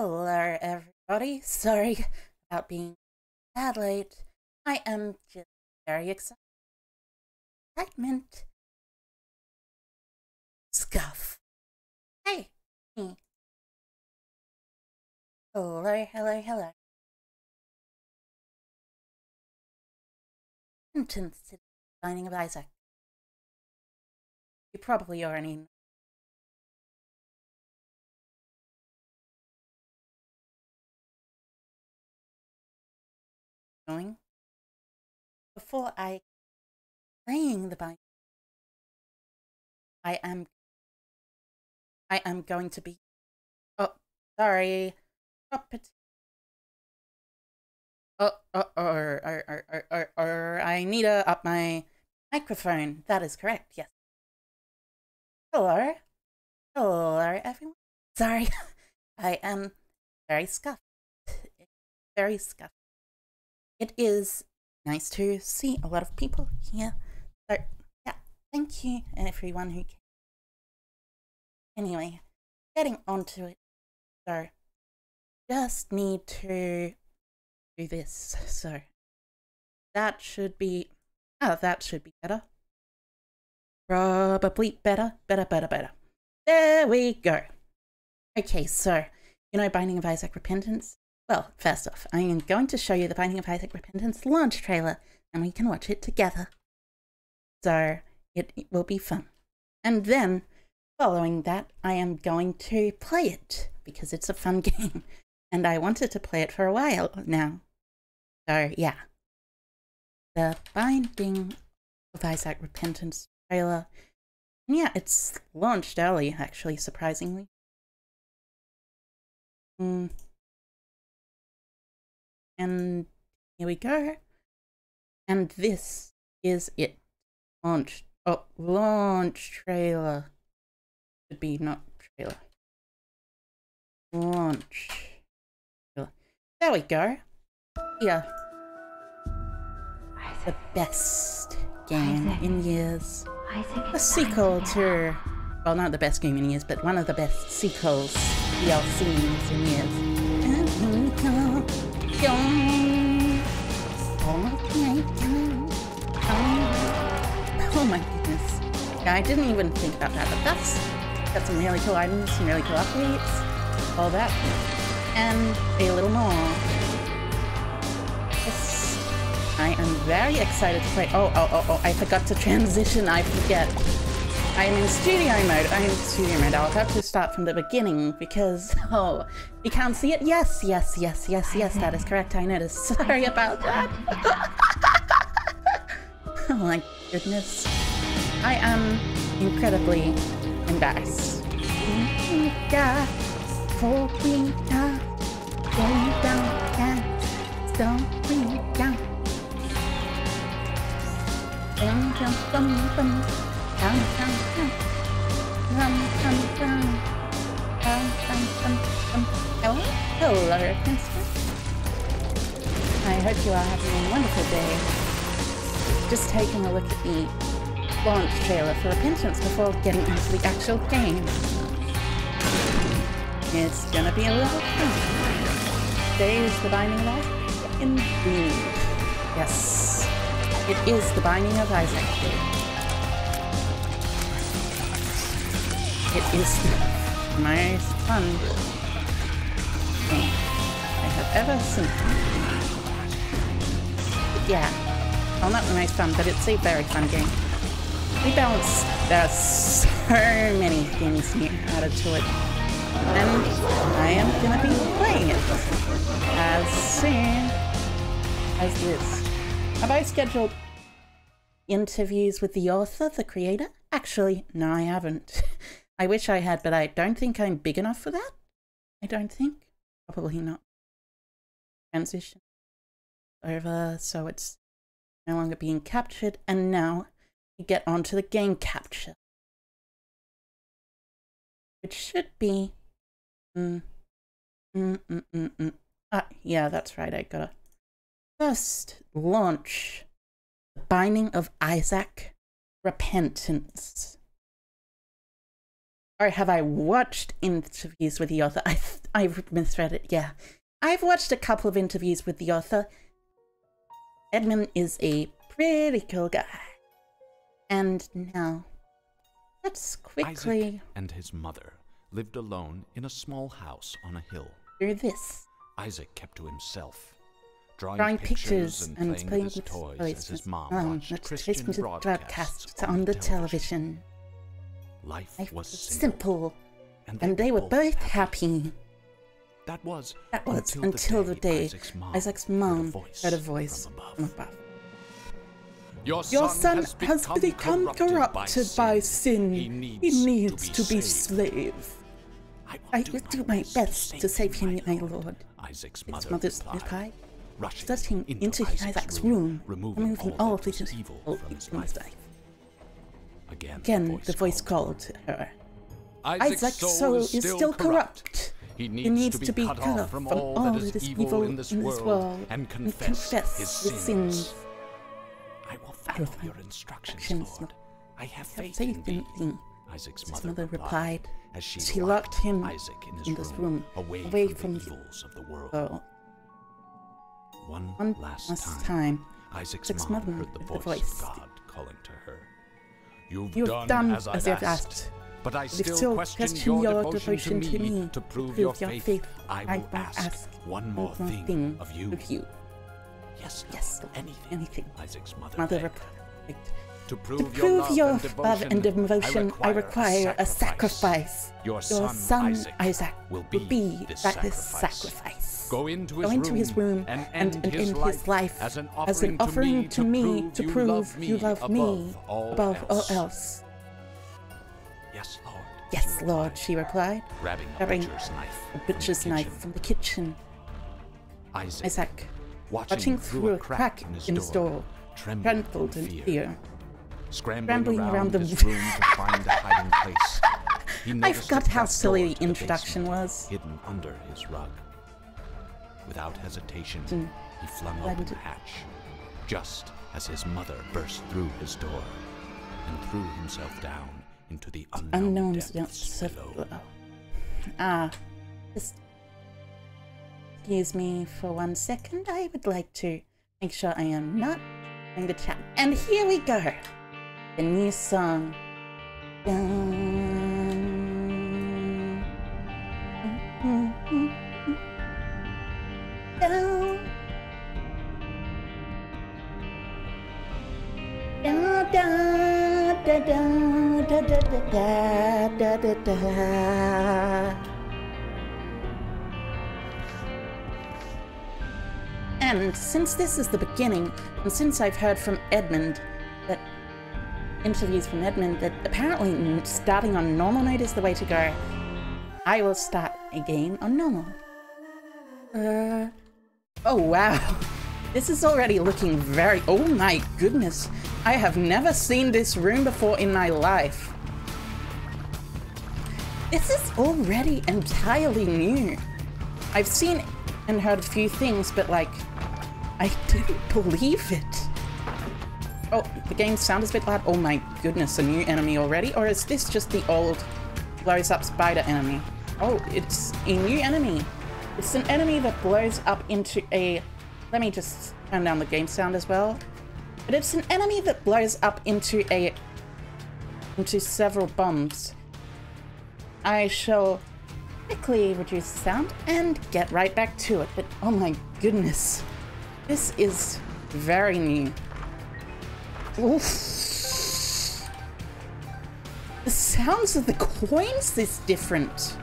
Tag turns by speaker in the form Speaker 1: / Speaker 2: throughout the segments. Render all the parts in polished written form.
Speaker 1: Hello everybody, sorry about being a tad late. I am just very excited. Excitement. Scuff. Hey, me. Hello. Entrance to the Binding of Isaac. You probably already know. Before I playing the Binding, I am going to be. Oh, sorry. I need to up my microphone. That is correct, yes. Hello everyone. Sorry, I am very scuffed. It is nice to see a lot of people here. So, yeah, thank you everyone who came. Anyway, getting onto it. So, just need to do this. So, that should be better. Probably better. There we go. Okay, so, Binding of Isaac Repentance? Well, first off, I am going to show you the Binding of Isaac Repentance launch trailer, and we can watch it together. So, it will be fun. And then, following that, I am going to play it, because it's a fun game, and I wanted to play it for a while now. So, yeah. The Binding of Isaac Repentance trailer. And yeah, it's launched early, actually, surprisingly. And here we go. And this is it. Launch trailer. Should be not trailer. Launch trailer. There we go. Yeah. The best game in years. A sequel to, well, not the best game in years, but one of the best sequels, DLCs in years. Oh my goodness. Yeah, I didn't even think about that, but that's got some really cool items, some really cool updates, all that, and a little more. Yes, I am very excited to play. Oh, I forgot to transition, I forget. I'm in studio mode. I'll have to start from the beginning because, oh, you can't see it? Yes, that is correct. I noticed. Sorry about that. Oh my goodness. I am incredibly embarrassed. Hello, Princess. I hope you are having a wonderful day. Just taking a look at the launch trailer for Repentance before getting into the actual game. It's gonna be a lot of fun. Today is the Binding of Isaac. Indeed. Yes, it is the Binding of Isaac. It is the most fun game I have ever seen. Yeah, well, not the most fun, but it's a very fun game. We balance, there's so many things new added to it, and I am gonna be playing it as soon as this. Have I scheduled interviews with the author, the creator? Actually, no, I haven't. I wish I had, but I don't think I'm big enough for that. I don't think. Probably not. Transition over, so it's no longer being captured, and now we get onto the game capture. Which should be... yeah, that's right, I gotta first launch The Binding of Isaac Repentance. Or have I watched interviews with the author? I've misread it, yeah. I've watched a couple of interviews with the author. Edmund is a pretty cool guy. And now, let's quickly...
Speaker 2: Isaac and his mother lived alone in a small house on a hill.
Speaker 1: Do this.
Speaker 2: Isaac kept to himself, drawing pictures and playing with his toys as his mom watched Christian broadcasts on the television. Life was simple, and they were both happy. That was
Speaker 1: until the day Isaac's mom heard a voice from above.
Speaker 2: Your son has become corrupted by sin. He needs to be slave.
Speaker 1: I will do my best to save him, my lord.
Speaker 2: Isaac's
Speaker 1: mother replied, rushing into Isaac's room, removing all of his evil in his life. Again, the voice called to her. Isaac's soul is still corrupt. He needs to be cut off from all that is evil in this world and confess his sins.
Speaker 2: I will follow your instructions, Lord. I have faith in thee. Isaac's mother replied as she locked him in this room, away from the evils of the world. One last time, Isaac's mother heard the voice of God calling to her. You've done as I've asked, but I still question your devotion to me. To prove your faith, I will ask one more thing of you. Yes, anything. Isaac's mother replied. To prove your love and devotion, I require a sacrifice. Your son Isaac will be that sacrifice. Go into his room and end his life as an offering to me to prove you love me above all else. Yes, Lord, she replied, grabbing a butcher's knife from the kitchen. Isaac, watching through a crack in his door, trembled in fear. Scrambling around the room to find a hiding place. I forgot how silly the introduction was. Hidden under his rug. Without hesitation, he flung open the hatch, just as his mother burst through his door and threw himself down into the unknown depths below.
Speaker 1: Just excuse me for 1 second. I would like to make sure I am not in the chat. And here we go. The new song. And since this is the beginning, and since I've heard from Edmund that interviews from Edmund that apparently starting on normal mode is the way to go, I will start a game on normal. Oh wow, this is already looking very, oh my goodness, I have never seen this room before in my life. This is already entirely new. I've seen and heard a few things, but like, I didn't believe it. Oh, the game sound is a bit loud. Oh my goodness, a new enemy already? Or is this just the old blows up spider enemy? Oh, it's a new enemy. It's an enemy that blows up into a... Let me just turn down the game sound as well. But it's an enemy that blows up into several bombs. I shall quickly reduce the sound and get right back to it. But oh my goodness, this is very new. Oof. The sounds of the coins is different.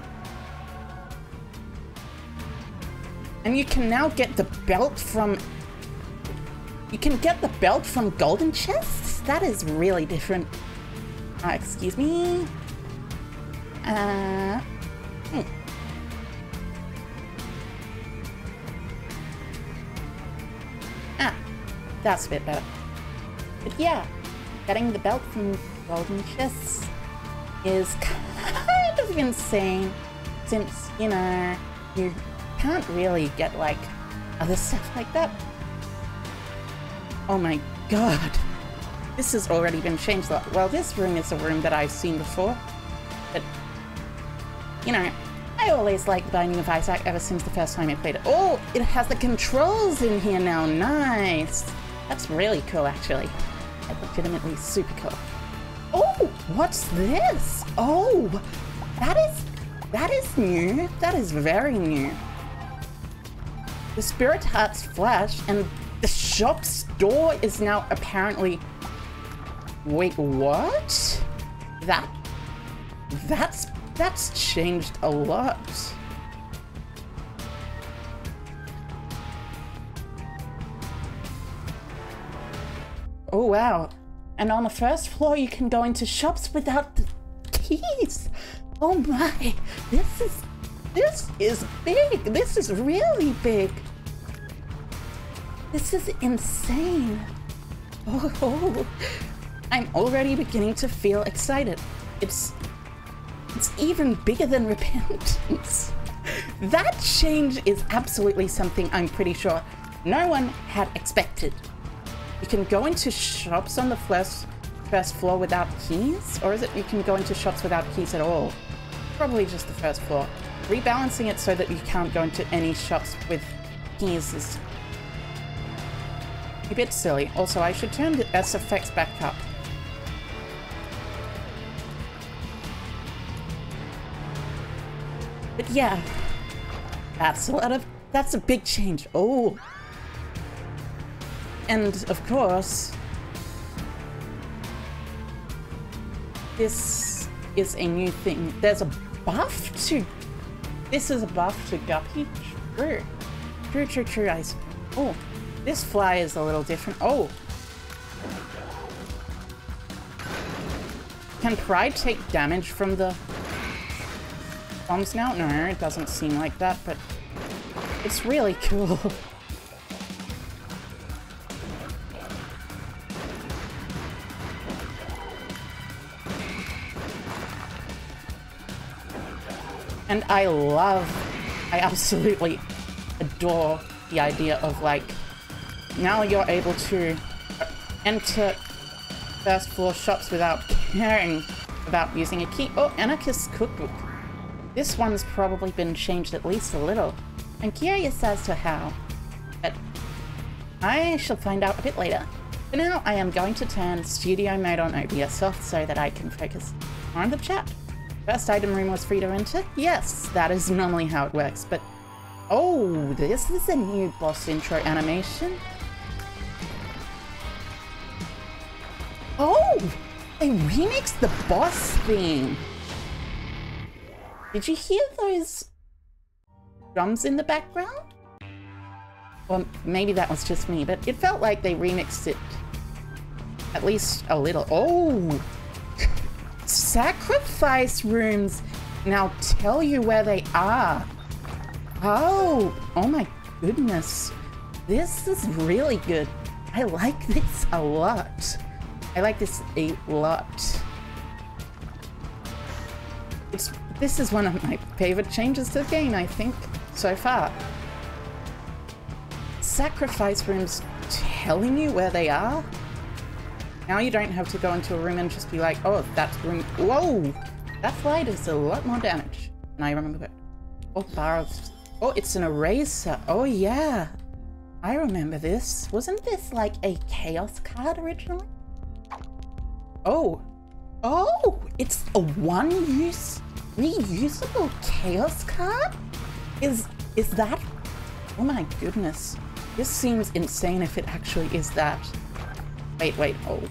Speaker 1: And you can now get the belt from... You can get the belt from golden chests? That is really different. Excuse me. That's a bit better. But yeah, getting the belt from golden chests is kind of insane, since, you know, you can't really get, like, other stuff like that. Oh my god. This has already been changed. Well, this room is a room that I've seen before, but You know, I always liked Binding of Isaac ever since the first time I played it. Oh, it has the controls in here now. Nice. That's really cool, actually. That's legitimately super cool. Oh, what's this? Oh, that is new. That is very new. The Spirit Heart's flash and the shop's door is now apparently... Wait, what? That's changed a lot. Oh wow. And on the first floor you can go into shops without the keys. Oh my. This is big. This is really big. This is insane. Oh. I'm already beginning to feel excited. It's even bigger than Repentance. That change is absolutely something I'm pretty sure no one had expected. You can go into shops on the first floor without keys? Or is it you can go into shops without keys at all? Probably just the first floor. Rebalancing it so that you can't go into any shops with keys is a bit silly. Also, I should turn the SFX back up. But yeah, that's a big change. Oh. And of course, this is a new thing. There's a buff to, this is a buff to Guppy. True, I see. Oh, this fly is a little different. Oh. Can Pride take damage from the bombs now? No, it doesn't seem like that, but it's really cool. And I absolutely adore the idea of like, now you're able to enter first floor shops without caring about using a key. Oh, Anarchist's Cookbook. This one's probably been changed at least a little. I'm curious as to how, but I shall find out a bit later. For now, I am going to turn studio mode on OBS off so that I can focus on the chat. First item room was free to enter? Yes, that is normally how it works, but... Oh, this is a new boss intro animation. Oh! They remixed the boss theme! Did you hear those drums in the background? Well, maybe that was just me, but it felt like they remixed it at least a little. Oh! Sacrifice rooms now tell you where they are. Oh my goodness. This is really good. I like this a lot. I like this a lot. This is one of my favorite changes to the game, I think, so far. Sacrifice rooms telling you where they are? Now you don't have to go into a room and just be like, oh, that's room. Whoa! That fly does a lot more damage than I remember. Oh, bar of... Oh, it's an eraser. Oh, yeah. I remember this. Wasn't this like a chaos card originally? Oh. Oh! It's a one-use, reusable chaos card? Is that... Oh my goodness. This seems insane if it actually is that. Wait, oh.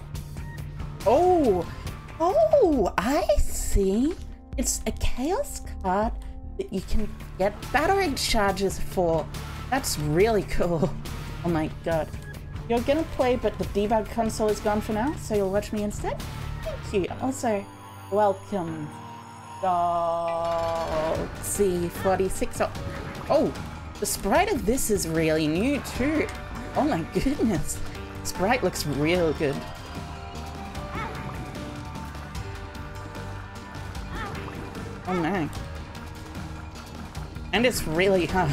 Speaker 1: Oh, I see. It's a chaos card that you can get battery charges for. That's really cool. Oh my god. You're gonna play, but the debug console is gone for now, so you'll watch me instead? Thank you. Also, welcome, C46. Oh, the sprite of this is really new too. Oh my goodness. Sprite looks real good. Oh no. And it's really hard.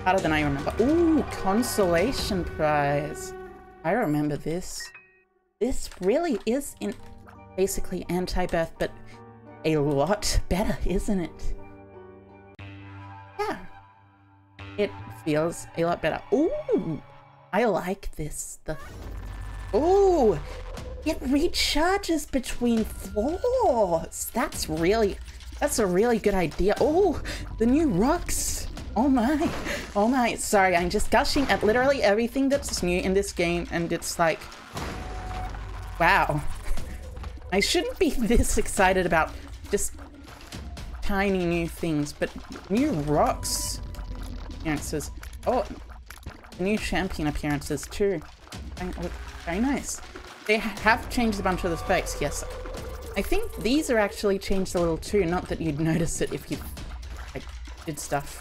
Speaker 1: Harder than I remember. Ooh, consolation prize. I remember this. This really is in basically anti-birth, but a lot better, isn't it? yeah, it feels a lot better. Ooh, I like this. Ooh, it recharges between floors. That's a really good idea. Oh, the new rocks. Oh my. Sorry, I'm just gushing at literally everything that's new in this game, and it's like, wow. I shouldn't be this excited about just tiny new things, but new rocks appearances. Oh, new champion appearances too. Very nice. They have changed a bunch of the specs, yes. I think these are actually changed a little too, not that you'd notice it if you like did stuff.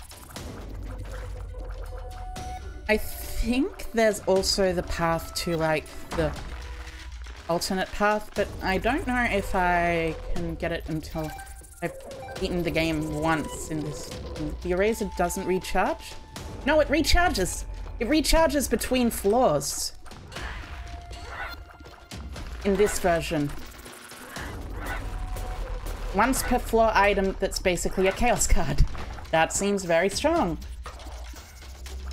Speaker 1: I think there's also the path to like the alternate path, but I don't know if I can get it until I've beaten the game once in this. The eraser doesn't recharge? No, it recharges! It recharges between floors. In this version. Once per floor item that's basically a chaos card. That seems very strong.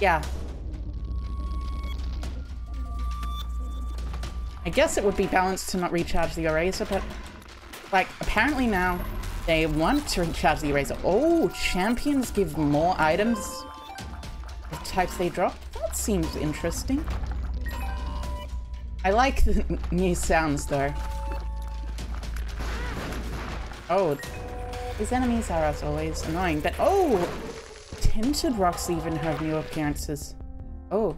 Speaker 1: Yeah. I guess it would be balanced to not recharge the eraser, but like apparently now they want to recharge the eraser. Oh, champions give more items of types they drop. That seems interesting. I like the new sounds though. Oh, these enemies are as always annoying, but oh, tinted rocks even have new appearances. Oh,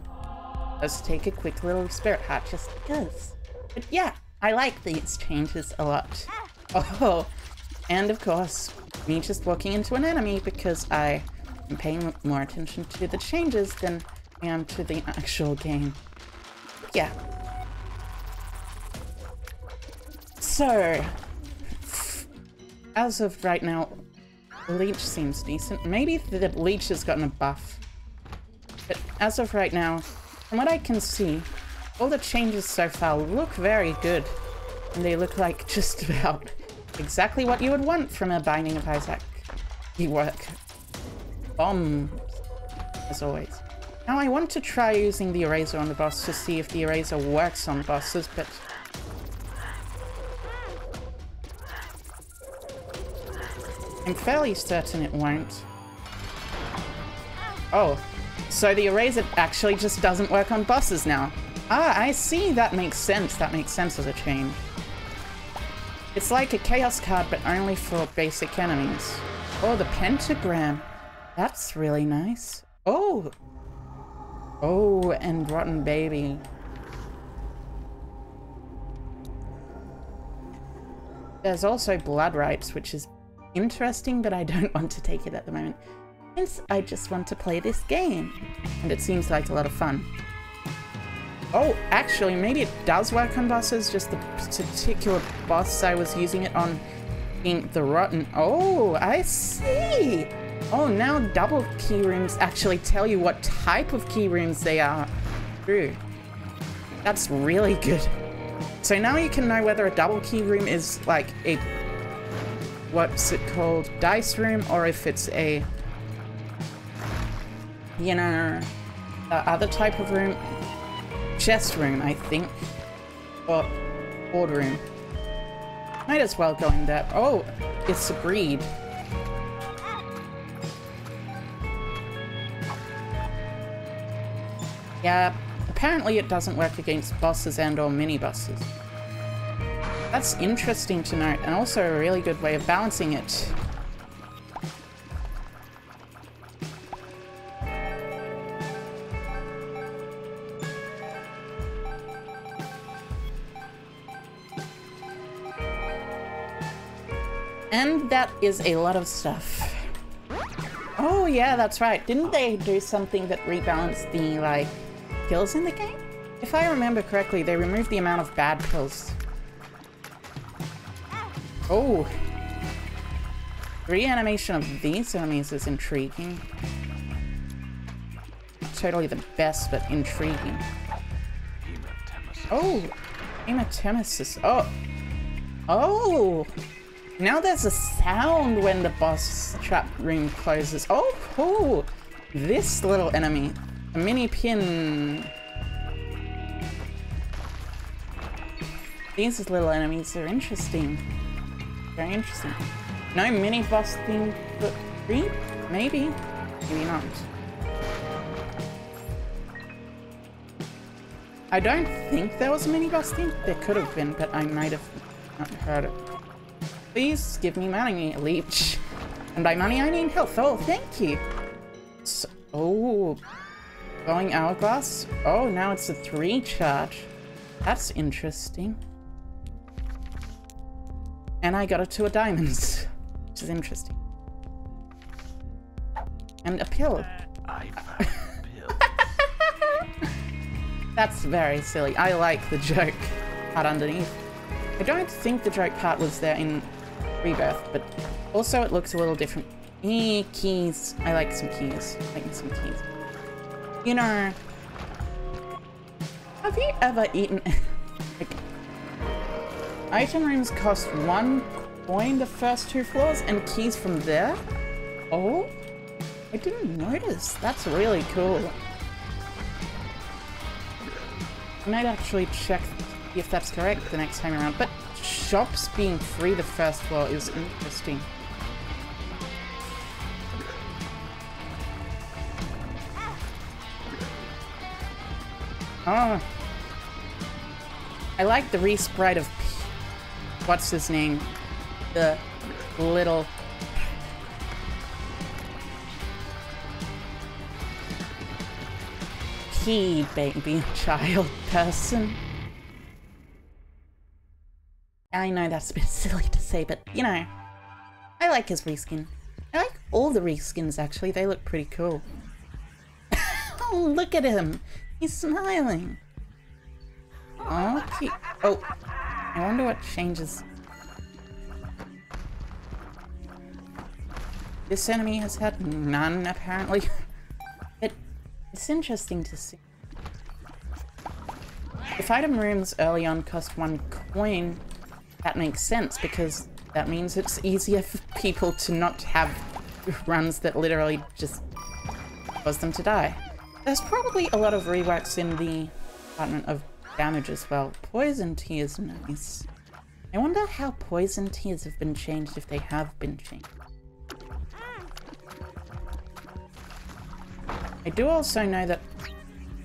Speaker 1: let's take a quick little spirit heart just because. But yeah, I like these changes a lot. Oh, and of course, me just walking into an enemy because I am paying more attention to the changes than I am to the actual game. Yeah. So, as of right now, Leech seems decent. Maybe the Leech has gotten a buff. But as of right now, from what I can see, all the changes so far look very good. And they look like just about exactly what you would want from a Binding of Isaac. You work. Bombs, as always. Now I want to try using the eraser on the boss to see if the eraser works on bosses, but I'm fairly certain it won't. Oh, so the eraser actually just doesn't work on bosses now. Ah, I see. That makes sense. That makes sense as a change. It's like a chaos card, but only for basic enemies. Oh, the pentagram. That's really nice. Oh. Oh, and Rotten Baby. There's also Blood Rites, which is interesting, but I don't want to take it at the moment, since I just want to play this game, and it seems like a lot of fun. Oh, actually, maybe it does work on bosses, just the particular boss I was using it on being the Rotten. Oh, I see! Oh, now double key rooms actually tell you what type of key rooms they are. True. That's really good. So now you can know whether a double key room is like a, what's it called, dice room, or if it's a, you know, other type of room. Chest room, I think. Or board room. Might as well go in there. Oh, it's agreed. Yeah, apparently it doesn't work against bosses and or mini-bosses. That's interesting to note, and also a really good way of balancing it. And that is a lot of stuff. Oh yeah, that's right. Didn't they do something that rebalanced the, like, kills in the game? If I remember correctly, they removed the amount of bad kills. Oh. Reanimation of these enemies is intriguing. Not totally the best, but intriguing. Oh. Hematemesis. Oh. Oh. Now there's a sound when the boss trap room closes. Oh, Oh, this little enemy, a mini pin. These little enemies are interesting. Very interesting. No mini boss thing for 3? Maybe. Maybe not. I don't think there was a mini boss thing. There could have been, but I might have not heard it. Please give me money, leech. And by money I mean health. Oh, thank you. So, oh, glowing hourglass. Oh, now it's a 3 charge. That's interesting. And I got it to a diamonds, which is interesting. And a pill.
Speaker 2: I found a pill.
Speaker 1: That's very silly. I like the joke part underneath. I don't think the joke part was there in Rebirth, but also it looks a little different. Keys. I like some keys. I like some keys. You know, have you ever eaten... like, item rooms cost 1 coin the first 2 floors and keys from there? Oh, I didn't notice. That's really cool. I might actually check if that's correct the next time around, but shops being free the first floor is interesting. Oh. I like the resprite of... what's his name? The little... pea baby child person. I know that's a bit silly to say, but you know, I like his reskin. I like all the reskins actually, they look pretty cool. Oh, look at him! He's smiling! Oh, cute. Oh, I wonder what changes. This enemy has had none, apparently. But it's interesting to see. If item rooms early on cost 1 coin, that makes sense, because that means it's easier for people to not have runs that literally just cause them to die. There's probably a lot of reworks in the department of damage as well. Poison tears, nice. I wonder how poison tears have been changed, if they have been changed. I do also know that...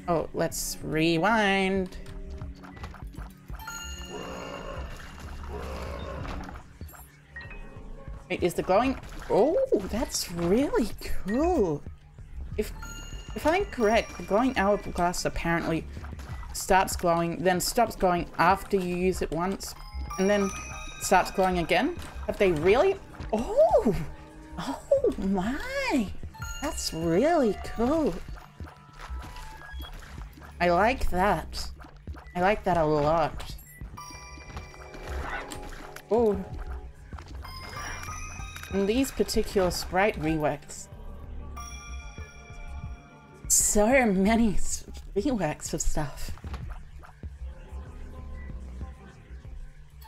Speaker 1: oh, let's rewind. Wait, is the glowing... oh, that's really cool. If I'm correct, the glowing hourglass apparently starts glowing, then stops glowing after you use it once, and then starts glowing again. Have they really? Oh! Oh my! That's really cool. I like that. I like that a lot. Oh. And these particular sprite reworks. So many reworks of stuff.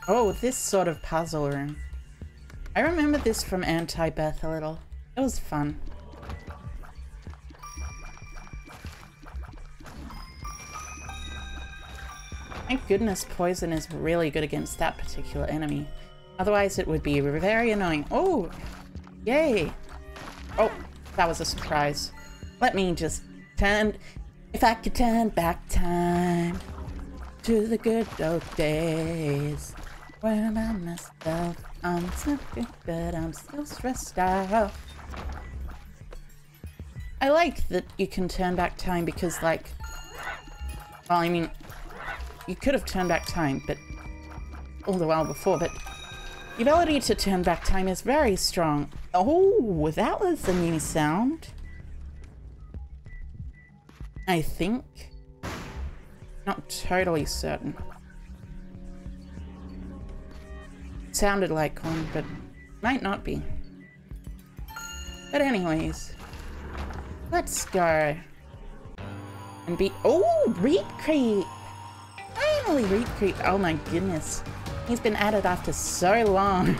Speaker 1: Oh, this sort of puzzle room. I remember this from Anti-Birth a little. It was fun. Thank goodness poison is really good against that particular enemy. Otherwise it would be very annoying. Oh! Yay! Oh, that was a surprise. Let me just turn... if I could turn back time to the good old days when I messed up. I'm so good, but I'm still stressed out. I like that you can turn back time because, like... well, I mean... you could have turned back time, but... all the while before, but... the ability to turn back time is very strong. Oh, that was a new sound. I think. Not totally certain. Sounded like one, but might not be. But anyways, let's go and be... oh, Reed Creep! Finally, Reed Creep. Oh my goodness. He's been added after so long.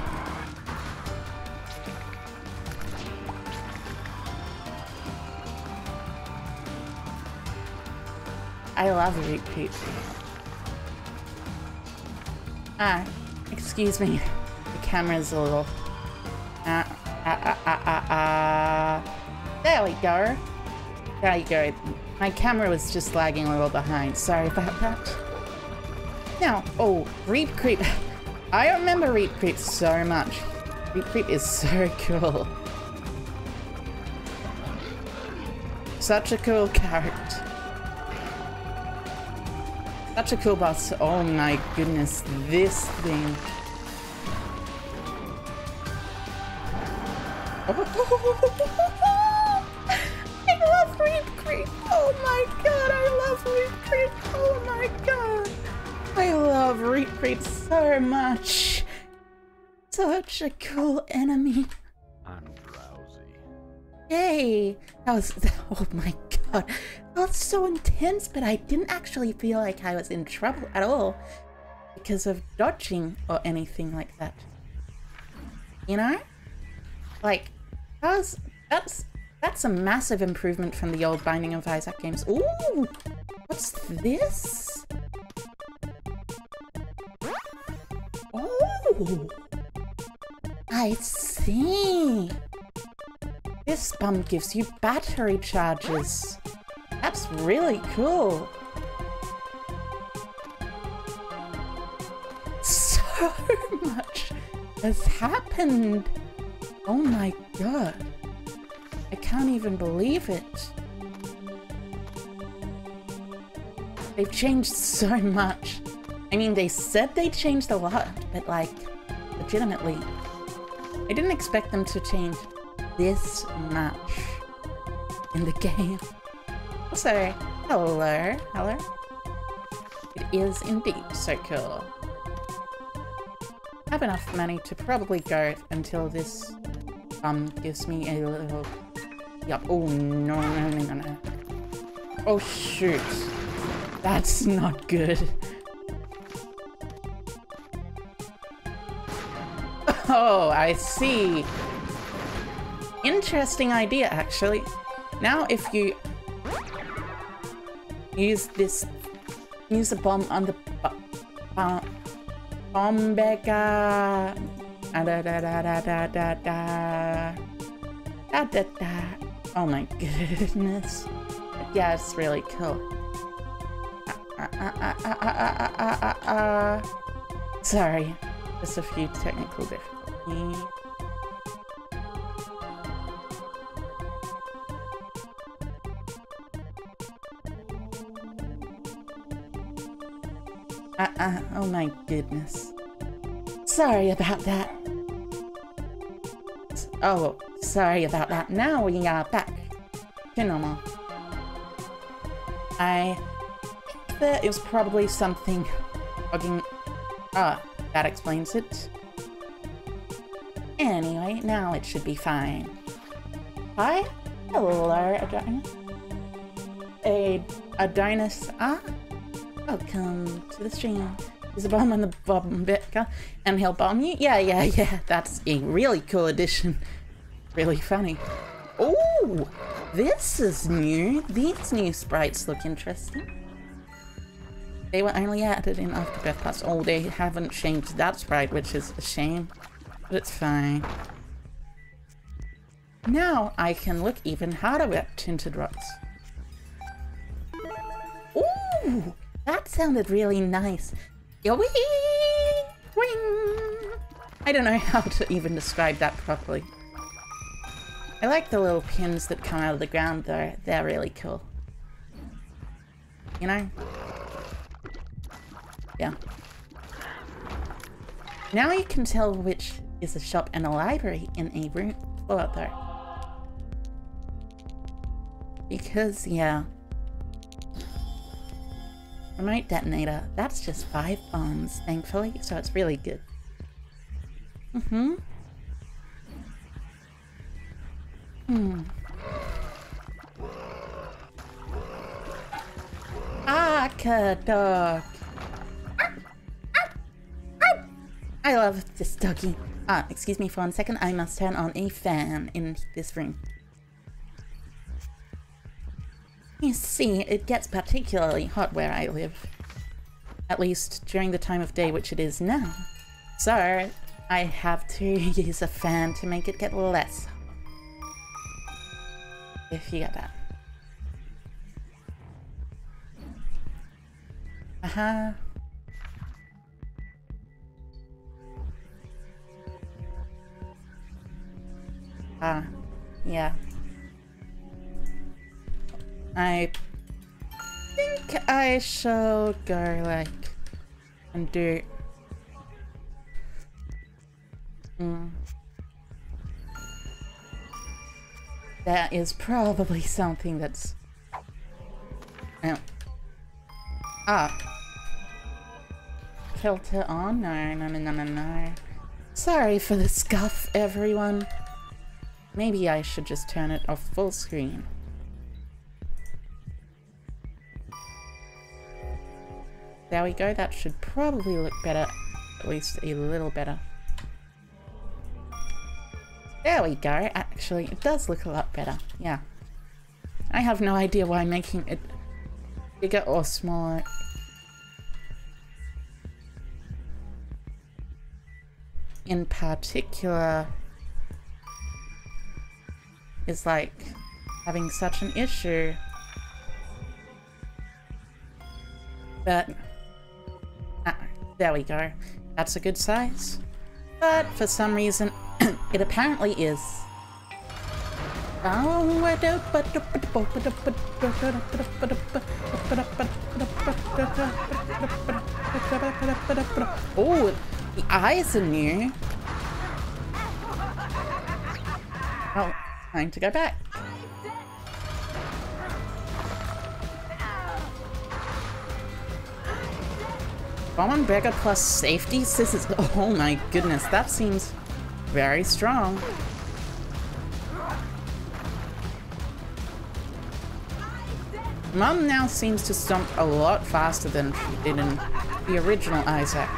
Speaker 1: I love Root Creep. Ah, excuse me. The camera's a little... There we go. There you go. My camera was just lagging a little behind. Sorry about that. Now, oh, Reap Creep. I remember Reap Creep so much. Reap Creep is so cool. Such a cool character. Such a cool boss. Oh my goodness, this thing. I love Reap Creep. Oh my god, I love Reap Creep. Oh my god. I love Reap Creep so much. Such a cool enemy.
Speaker 2: I'm drowsy.
Speaker 1: Hey, that was, oh my god. That was so intense, but I didn't actually feel like I was in trouble at all because of dodging or anything like that. You know? Like, that's a massive improvement from the old Binding of Isaac games. Ooh, what's this? Oh, I see. This bomb gives you battery charges. That's really cool. So much has happened. Oh my god. I can't even believe it. They've changed so much. I mean, they said they changed a lot, but like, legitimately, I didn't expect them to change this much in the game. Also, hello, hello. It is indeed so cool. I have enough money to probably go until this gives me a little... Yup. Oh, no. Oh, shoot. That's not good. Oh, I see. Interesting idea, actually. Now, if you use a bomb on the bomb beggar. Oh my goodness. Yeah, it's really cool. Sorry, just a few technical difficulties. Oh my goodness. Sorry about that. Oh, sorry about that. Now we are back to normal. I think that it was probably something bugging. Ah, that explains it. Anyway, now it should be fine. Hi? Hello, Adonis. Adonis. Welcome to the stream. There's a bomb on the bomb becker, and he'll bomb you? Yeah. That's a really cool addition. Really funny. Oh, this is new. These new sprites look interesting. They were only added in Afterbirth Plus. Oh, they haven't changed that sprite, which is a shame. But it's fine. Now I can look even harder at tinted rocks. Ooh, that sounded really nice. Wing! I don't know how to even describe that properly. I like the little pins that come out of the ground though. They're really cool. You know? Yeah. Now you can tell which is a shop and a library in a room floor though. Because, yeah. Remote detonator. That's just 5 bombs, thankfully, so it's really good. Dog. I love this doggy. Excuse me for 1 second. I must turn on a fan in this room. You see, it gets particularly hot where I live. At least during the time of day which it is now. So, I have to use a fan to make it get less hot. If you get that. Uh-huh. Yeah. I think I shall go, like, and do... That is probably something that's... Filter on? No. Sorry for the scuff, everyone. Maybe I should just turn it off full screen. There we go, that should probably look better. At least a little better. There we go. Actually, it does look a lot better. Yeah. I have no idea why making it bigger or smaller in particular is like having such an issue. But there we go. That's a good size. But for some reason it apparently is. Oh, the eyes are new. Well, time to go back. Common beggar plus safety scissors. Oh my goodness, that seems very strong. Mum now seems to stomp a lot faster than she did in the original Isaac.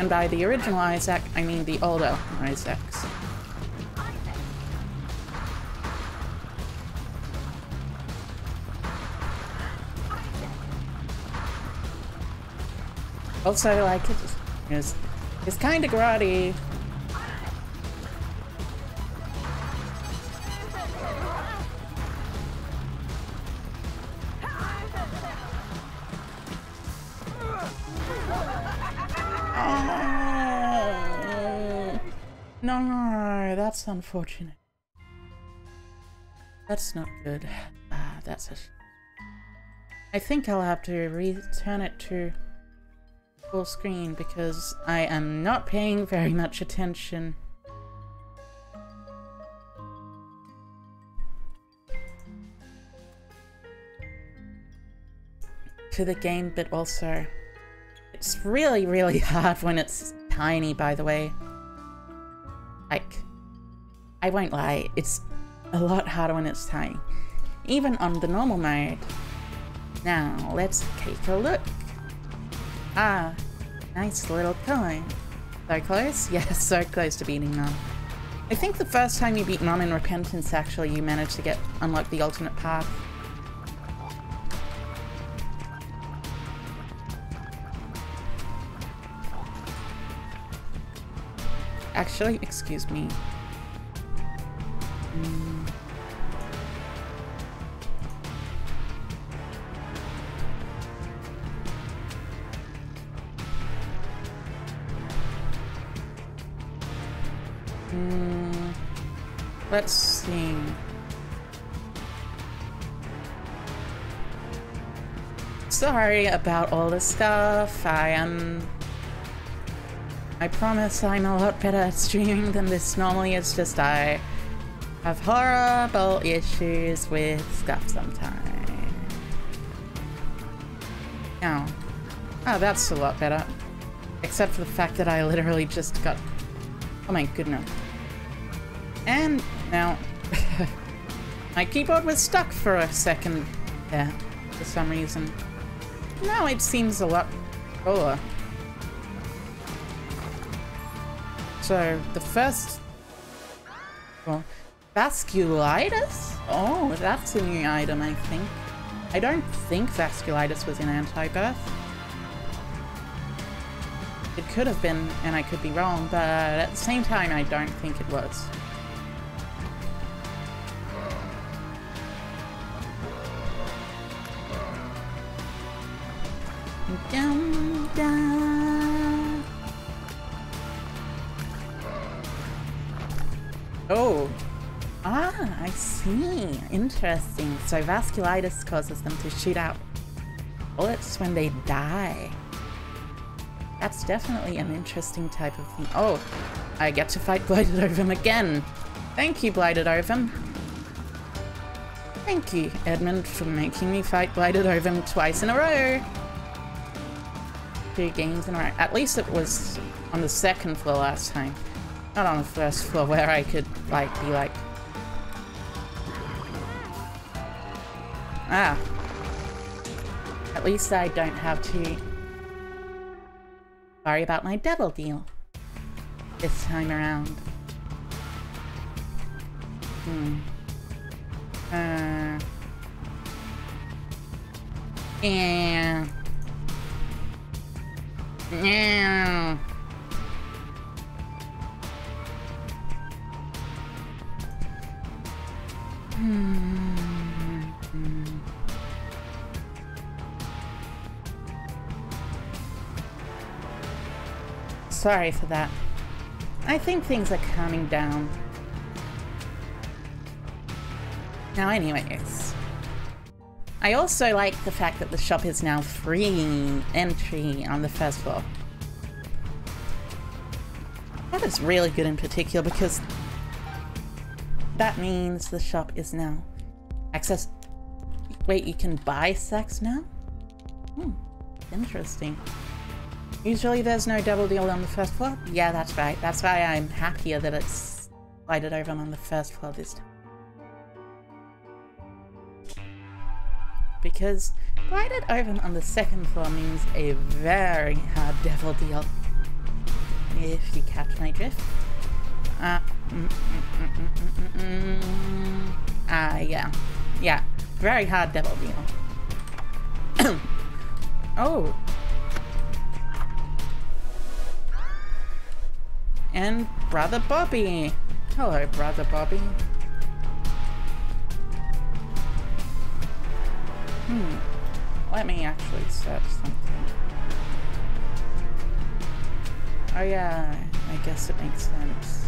Speaker 1: And by the original Isaac, I mean the older Isaacs. Also, like, it's kind of grotty. Oh, no, that's unfortunate. That's not good. That's it. I think I'll have to return it to full screen because I am not paying very much attention. To the game, but also it's really, really hard when it's tiny, by the way. Like, I won't lie, it's a lot harder when it's tiny. Even on the normal mode. Now, let's take a look. Ah, nice little coin. So close? Yes, so close to beating Mum. I think the first time you beat Mum in Repentance, actually, you managed to unlock the alternate path. Actually, excuse me. Let's see. Sorry about all the stuff. I promise I'm a lot better at streaming than this normally. It's just I have horrible issues with stuff sometimes. Now, oh, that's a lot better. Except for the fact that I literally just got... Oh my goodness. And now, my keyboard was stuck for a second there, for some reason. Now it seems a lot cooler. So, the first Vasculitis? Oh, that's a new item, I think. I don't think vasculitis was in Anti-Birth. It could have been, and I could be wrong, but at the same time, I don't think it was. Dum, dum. Oh. Ah, I see. Interesting. So vasculitis causes them to shoot out bullets when they die. That's definitely an interesting type of thing. Oh, I get to fight Blighted Ovum again. Thank you, Blighted Ovum. Thank you, Edmund, for making me fight Blighted Ovum twice in a row. 2 games in a row. At least it was on the 2nd floor last time. Not on the 1st floor where I could, like, be like... Ah. At least I don't have to worry about my devil deal this time around. Yeah. Yeah. Sorry for that. I think things are calming down. Now anyways, I also like the fact that the shop is now free entry on the 1st floor. That is really good in particular because that means the shop is now access. Wait, you can buy sex now? Interesting. Usually there's no double deal on the 1st floor? Yeah, that's right. That's why I'm happier that it's Blighted Ovum on the 1st floor this time. Because Blighted Ovum on the 2nd floor means a very hard devil deal. If you catch my drift. Yeah. Yeah, very hard devil deal. Oh. And Brother Bobby. Hello, Brother Bobby. Let me actually search something. Oh yeah, I guess it makes sense.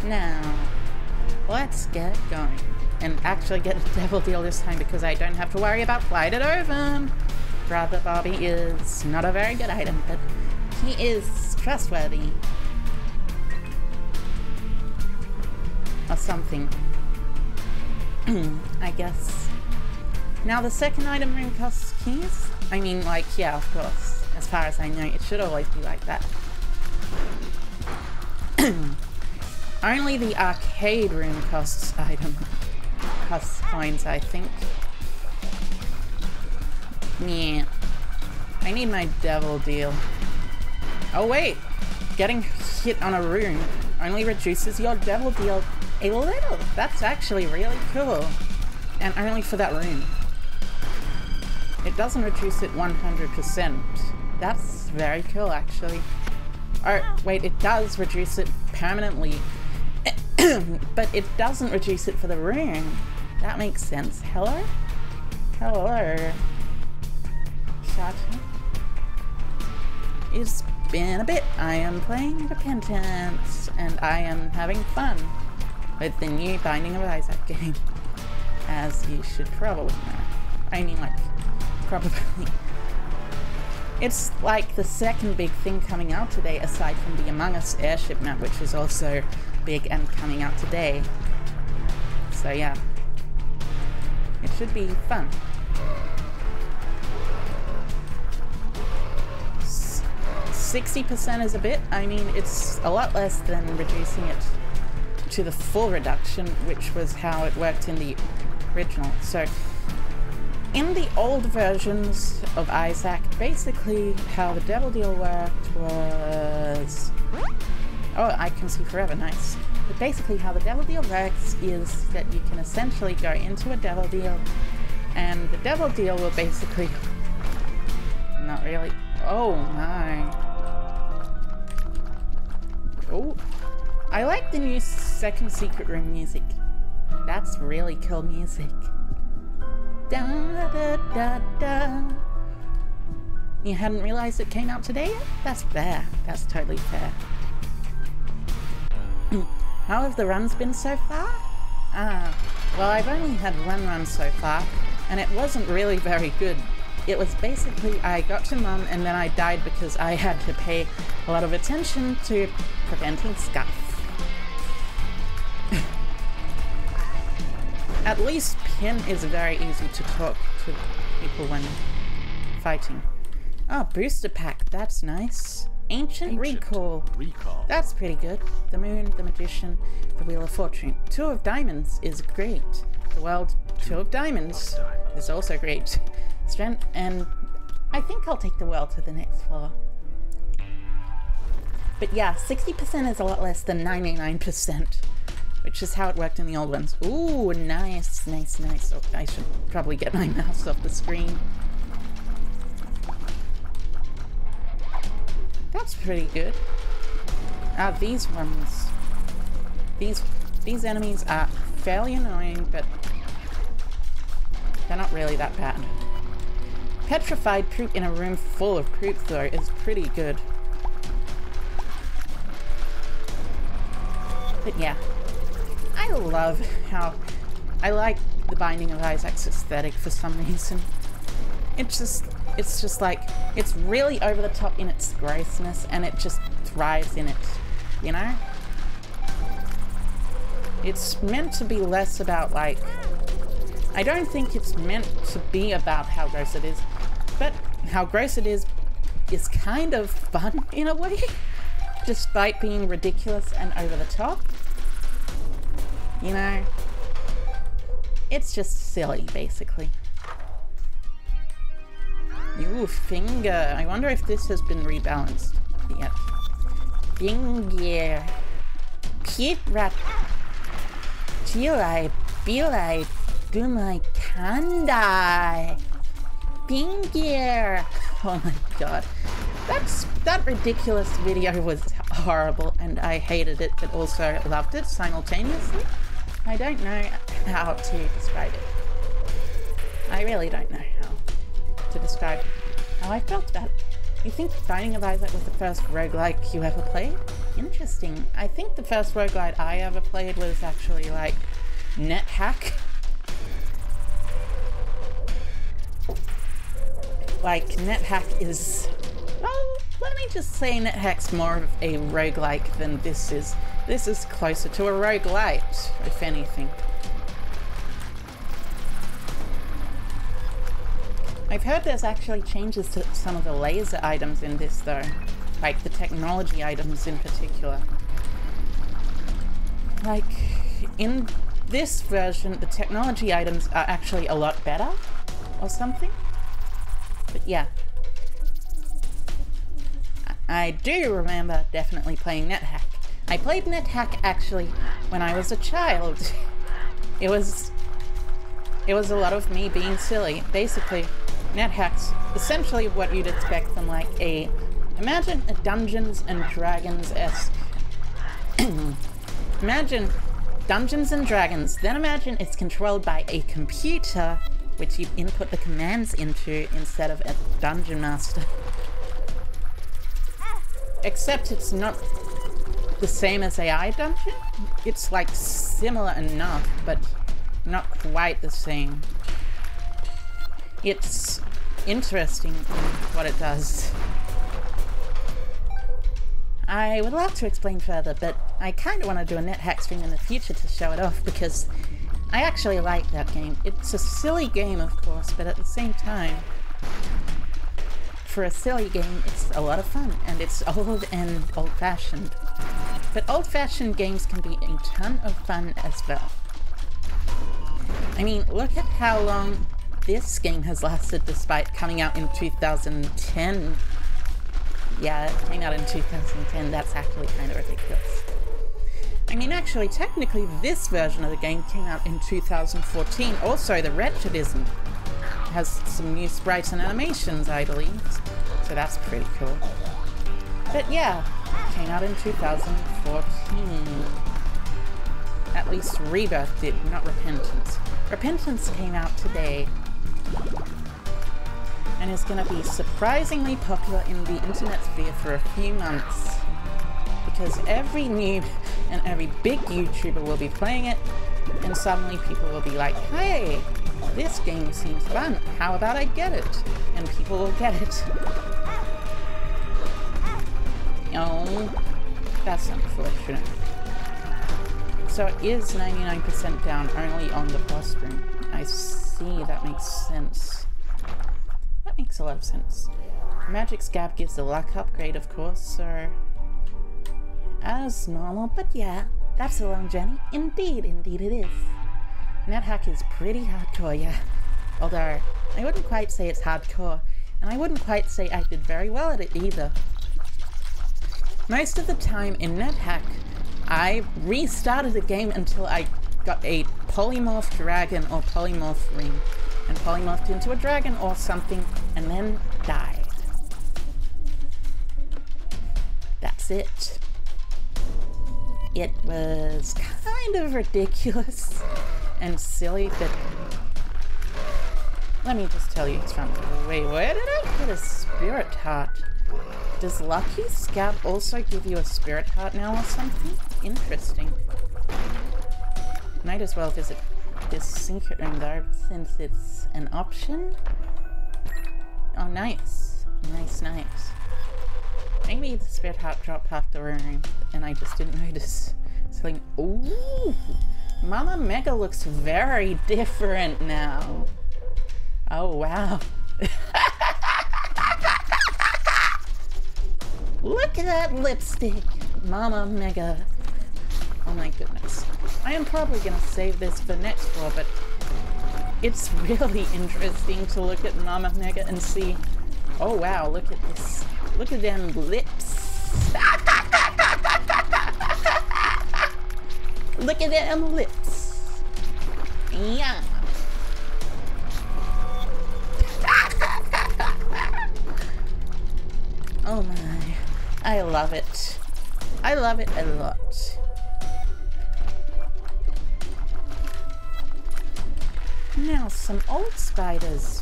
Speaker 1: Now, let's get going. And actually get a devil deal this time because I don't have to worry about Blighted Ovum. Brother Bobby is not a very good item, but he is trustworthy. Or something. I guess. Now the 2nd item room costs keys? I mean, like, yeah, of course. As far as I know, it should always be like that. Only the arcade room costs coins, I think. Yeah. I need my devil deal. Oh wait! Getting hit on a room only reduces your devil deal a little. That's actually really cool. And only for that room. It doesn't reduce it 100%. That's very cool, actually. Oh, wait, it does reduce it permanently. But it doesn't reduce it for the room. That makes sense. Hello? Hello? Shut up. It's been a bit. I am playing Repentance, and I am having fun with the new Binding of Isaac game. As you should probably know. I mean, like, probably. It's like the 2nd big thing coming out today, aside from the Among Us airship map, which is also big and coming out today. So yeah. It should be fun. 60% is a bit. I mean, it's a lot less than reducing it to the full reduction, which was how it worked in the original. So, In the old versions of Isaac, basically how the devil deal worked was... Oh, I can see forever, nice. But basically how the devil deal works is that you can essentially go into a devil deal, and the devil deal will basically... Not really. Oh my. Oh. I like the new second secret room music. That's really cool music. Da da da da. You hadn't realized it came out today yet? That's fair. That's totally fair. How have the runs been so far? Well, I've only had one run so far, and it wasn't really very good. It was basically, I got to Mum and then I died because I had to pay a lot of attention to preventing scuff. At least Pin is very easy to talk to people when fighting. Oh, booster pack, that's nice. Ancient Recall. That's pretty good. The Moon, the Magician, the Wheel of Fortune. Two of Diamonds is great. The World, Two of Diamonds is also great. Strength, and I think I'll take the World to the next floor. But yeah, 60% is a lot less than 99%, which is how it worked in the old ones. Ooh, nice, nice, nice. Oh, I should probably get my mouse off the screen. That's pretty good. These ones. These enemies are fairly annoying, but they're not really that bad. Petrified poop in a room full of poop, though, is pretty good. But yeah. I love how... I like the Binding of Isaac's aesthetic for some reason. It's just like, it's really over the top in its grossness, and it just thrives in it, you know? It's meant to be less about, like... I don't think it's meant to be about how gross it is, but how gross it is kind of fun in a way, despite being ridiculous and over the top. You know? It's just silly, basically. Ooh, finger. I wonder if this has been rebalanced yet. Finger. Pit rat. Chilai. Bilai. Gumai. Kandai. Finger. Oh my god. That ridiculous video was horrible, and I hated it but also loved it simultaneously. I don't know how to describe it. I really don't know how to describe how I felt about it. You think Binding of Isaac was the first roguelike you ever played? Interesting. I think the first roguelike I ever played was actually like NetHack. Like NetHack is... Well, let me just say NetHack's more of a roguelike than this is. This is closer to a roguelite, if anything. I've heard there's actually changes to some of the laser items in this though, like the technology items in particular. Like, in this version, the technology items are actually a lot better, or something. But yeah. I do remember definitely playing NetHack. I played NetHack actually when I was a child. It was a lot of me being silly. Basically, NetHack's essentially what you'd expect from like a... Imagine a Dungeons and Dragons-esque... Imagine Dungeons and Dragons, then imagine it's controlled by a computer which you input the commands into instead of a dungeon master. Except it's not the same as AI Dungeon. It's like similar enough, but not quite the same. It's interesting what it does. I would love to explain further, but I kind of want to do a NetHack stream in the future to show it off, because I actually like that game. It's a silly game, of course, but at the same time, for a silly game, it's a lot of fun, and it's old and old-fashioned. But old-fashioned games can be a ton of fun as well. I mean, look at how long this game has lasted despite coming out in 2010. Yeah, it came out in 2010. That's actually kind of ridiculous. I mean, actually, technically, this version of the game came out in 2014. Also, the Wretchedism has some new sprites and animations, I believe. So that's pretty cool. But yeah, it came out in 2014. At least Rebirth did, not Repentance. Repentance came out today. And is going to be surprisingly popular in the internet sphere for a few months. Because every noob and every big YouTuber will be playing it, and suddenly people will be like, hey, this game seems fun, how about I get it? And people will get it. Oh, that's unfortunate. So it is 99% down only on the boss room. I see, that makes sense. That makes a lot of sense. Magic Scab gives the luck upgrade, of course, so as normal, but yeah, that's a long journey. Indeed, indeed it is. NetHack is pretty hardcore, yeah. Although, I wouldn't quite say it's hardcore, and I wouldn't quite say I did very well at it either. Most of the time in NetHack, I restarted the game until I got a polymorph dragon or polymorph ring, and polymorphed into a dragon or something, and then died. That's it. It was kind of ridiculous and silly, but let me just tell you it's fun. Wait, where did I get a spirit heart? Does Lucky Scab also give you a spirit heart now or something? Interesting. Might as well visit this secret room though, since it's an option. Oh, nice. Nice, nice. Maybe the spirit heart dropped after a room, and I just didn't notice. It's like, ooh! Mama Mega looks very different now. Oh, wow. Look at that lipstick! Mama Mega. Oh my goodness. I am probably gonna save this for next floor, but it's really interesting to look at Mama Mega and see, oh wow, look at this. Look at them lips. Look at them lips. Yeah. Oh my. I love it. I love it a lot. Now some old spiders.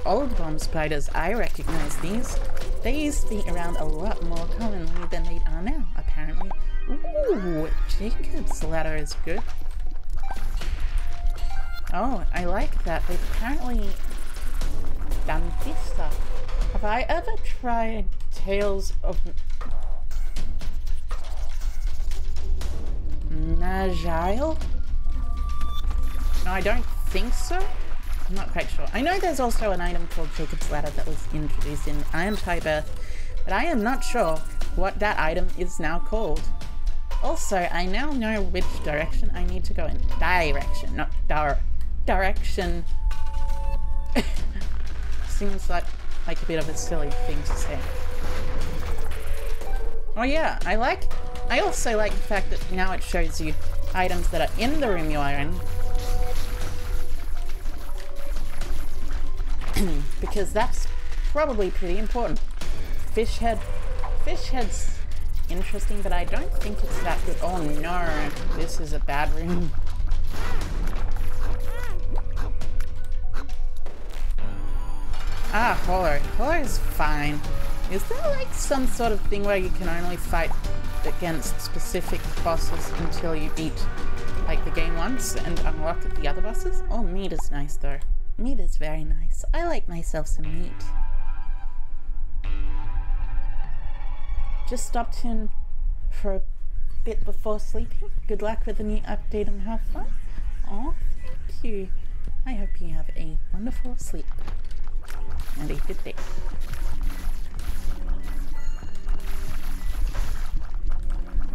Speaker 1: Old bomb spiders, I recognize these. They used to be around a lot more commonly than they are now, apparently. Ooh, Jacob's ladder is good. Oh, I like that. They've apparently done this stuff. Have I ever tried Tales of Najile? No, I don't think so. I'm not quite sure. I know there's also an item called Jacob's Ladder that was introduced in Untitled, but I am not sure what that item is now called. Also, I now know which direction I need to go in. Direction, not direction. Seems like a bit of a silly thing to say. Oh yeah, I also like the fact that now it shows you items that are in the room you are in. Because that's probably pretty important. Fish head's interesting, but I don't think it's that good. Oh no, this is a bad room. Ah, Hollow. Hollow's fine. Is there like some sort of thing where you can only fight against specific bosses until you beat like the game once and unlock the other bosses? Oh, meat is nice though. Meat is very nice. I like myself some meat. Just stopped in for a bit before sleeping. Good luck with the new update and have fun. Oh, thank you. I hope you have a wonderful sleep and a good day.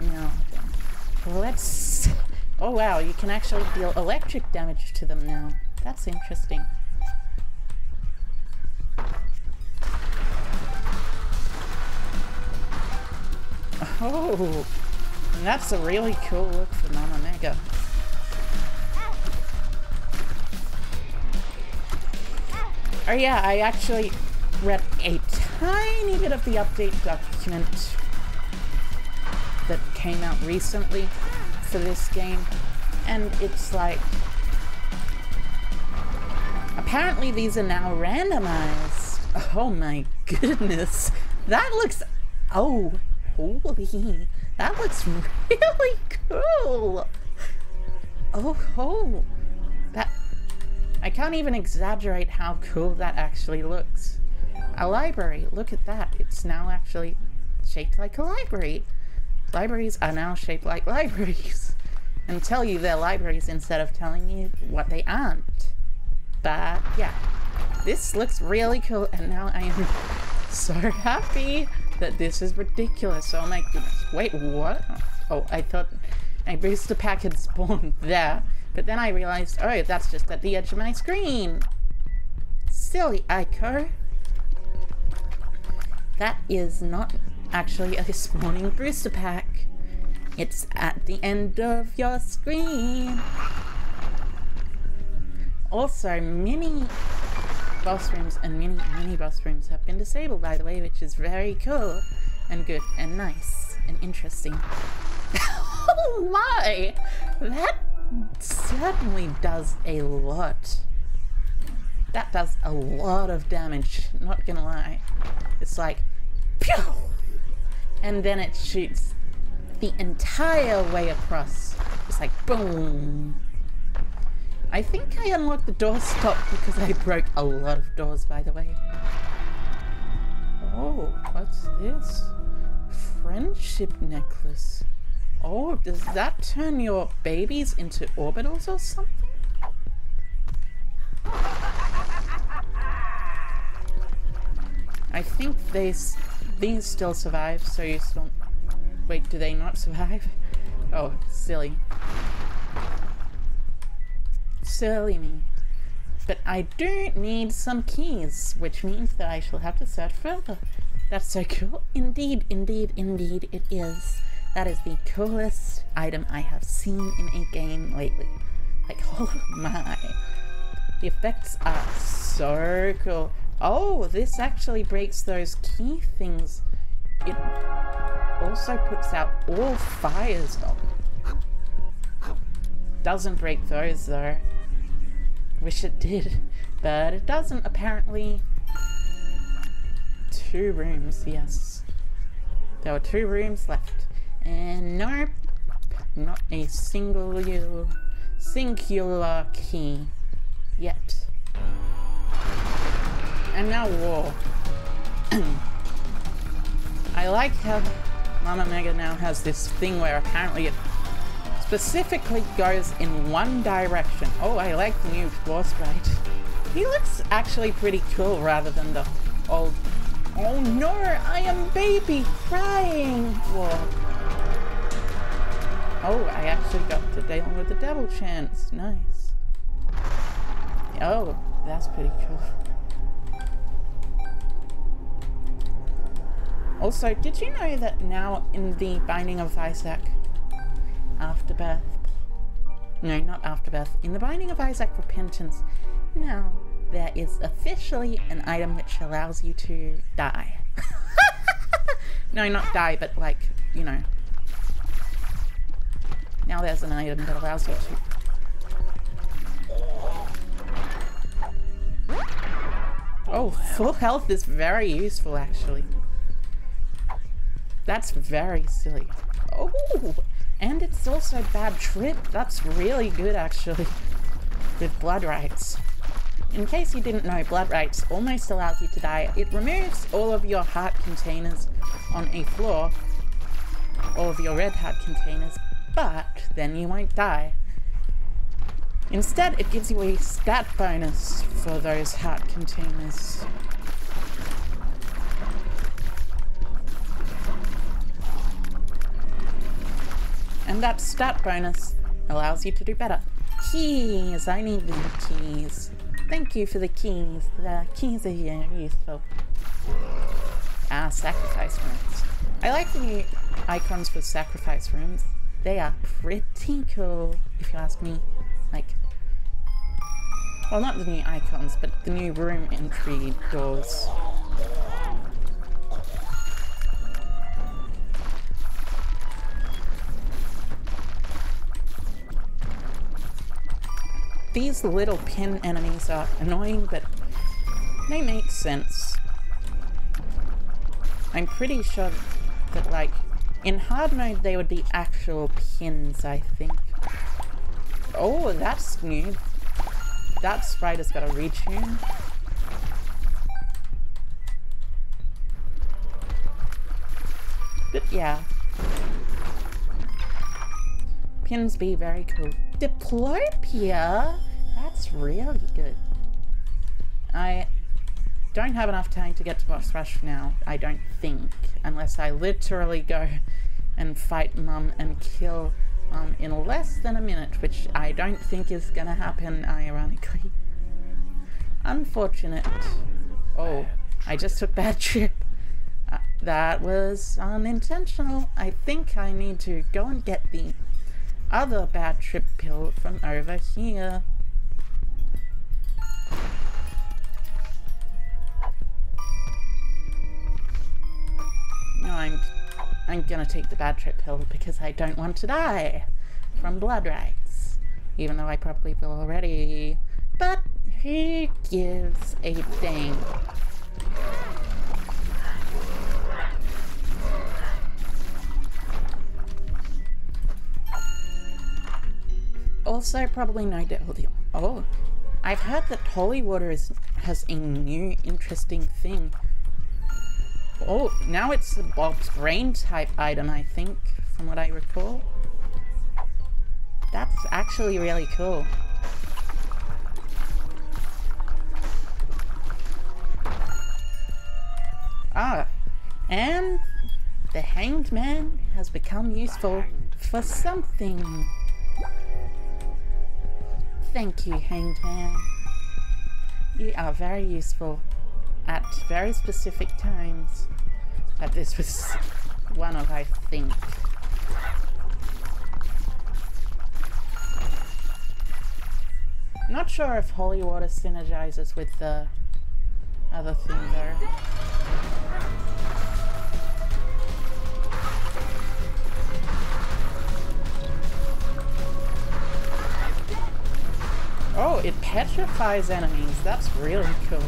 Speaker 1: Now, let's... Oh wow, you can actually deal electric damage to them now. That's interesting. Oh, that's a really cool look for Mama Mega. Oh yeah, I actually read a tiny bit of the update document that came out recently for this game, and it's like, apparently these are now randomized. Oh my goodness, that looks, oh, holy, that looks really cool. Oh, that, I can't even exaggerate how cool that actually looks. A library, look at that, it's now actually shaped like a library. Libraries are now shaped like libraries and tell you they're libraries instead of telling you what they aren't. But yeah, this looks really cool, and now I am so happy that this is ridiculous. Oh my goodness. Wait, what? Oh, I thought a booster pack had spawned there, but then I realized, oh, that's just at the edge of my screen. Silly Ico. That is not actually a spawning booster pack. It's at the end of your screen. Also, mini boss rooms and mini boss rooms have been disabled, by the way, which is very cool and good and nice and interesting. Oh my! That certainly does a lot. That does a lot of damage, not gonna lie. It's like, pew! And then it shoots the entire way across. It's like, boom! I think I unlocked the doorstop because I broke a lot of doors, by the way. Oh, what's this? Friendship necklace. Oh, does that turn your babies into orbitals or something? I think these still survive, so you still... Wait, do they not survive? Oh, silly. Silly me. But I do need some keys, which means that I shall have to search further. That's so cool. Indeed, indeed, indeed it is. That is the coolest item I have seen in a game lately. Like, oh my. The effects are so cool. Oh, this actually breaks those key things. It also puts out all fires. Oh. Doesn't break those though. Wish it did, but it doesn't apparently. 2 rooms, yes. There were 2 rooms left. And nope, not a singular key yet. And now war. I like how Mama Mega now has this thing where apparently it specifically goes in one direction. Oh, I like the new floor sprite. He looks actually pretty cool rather than the old, oh no, I am baby crying. Whoa. Oh, I actually got to deal with the devil chance. Nice. Oh, that's pretty cool. Also, did you know that now in the Binding of Isaac Afterbirth, no, not Afterbirth, in the Binding of Isaac Repentance, now there is officially an item which allows you to die. No, not die, but like, you know. Now there's an item that allows you to... Oh, full health is very useful actually. That's very silly. Oh, and it's also bad trip. That's really good actually. With blood rights. In case you didn't know, blood rights almost allows you to die. It removes all of your heart containers on a floor. All of your red heart containers. But then you won't die. Instead, it gives you a stat bonus for those heart containers. And that stat bonus allows you to do better. Keys! I need the keys. Thank you for the keys. The keys are very useful. Ah, sacrifice rooms. I like the icons for sacrifice rooms. They are pretty cool, if you ask me. Like, well, not the new icons, but the new room entry doors. These little pin enemies are annoying, but they make sense. I'm pretty sure that, like, in hard mode they would be actual pins, I think. Oh, that's new. That spider's got a retune. But yeah. Pins be very cool. Diplopia? That's really good. I don't have enough time to get to boss rush now, I don't think. Unless I literally go and fight Mum and kill in less than a minute, which I don't think is gonna happen, ironically. Unfortunate. Oh, I just took bad trip. That was unintentional. I think I need to go and get the other bad trip pill from over here. No, I'm gonna take the bad trip pill because I don't want to die from blood rights. Even though I probably will already. But who gives a dang? Also, probably no deal. Oh, I've heard that holy water has a new interesting thing. Oh, now it's the Bob's Brain type item, I think, from what I recall. That's actually really cool. Ah, and the Hanged Man has become useful for something. Thank you, Hanged Man. You are very useful at very specific times. But this was one of, I think. Not sure if holy water synergizes with the other thing though. Oh, it petrifies enemies. That's really cool.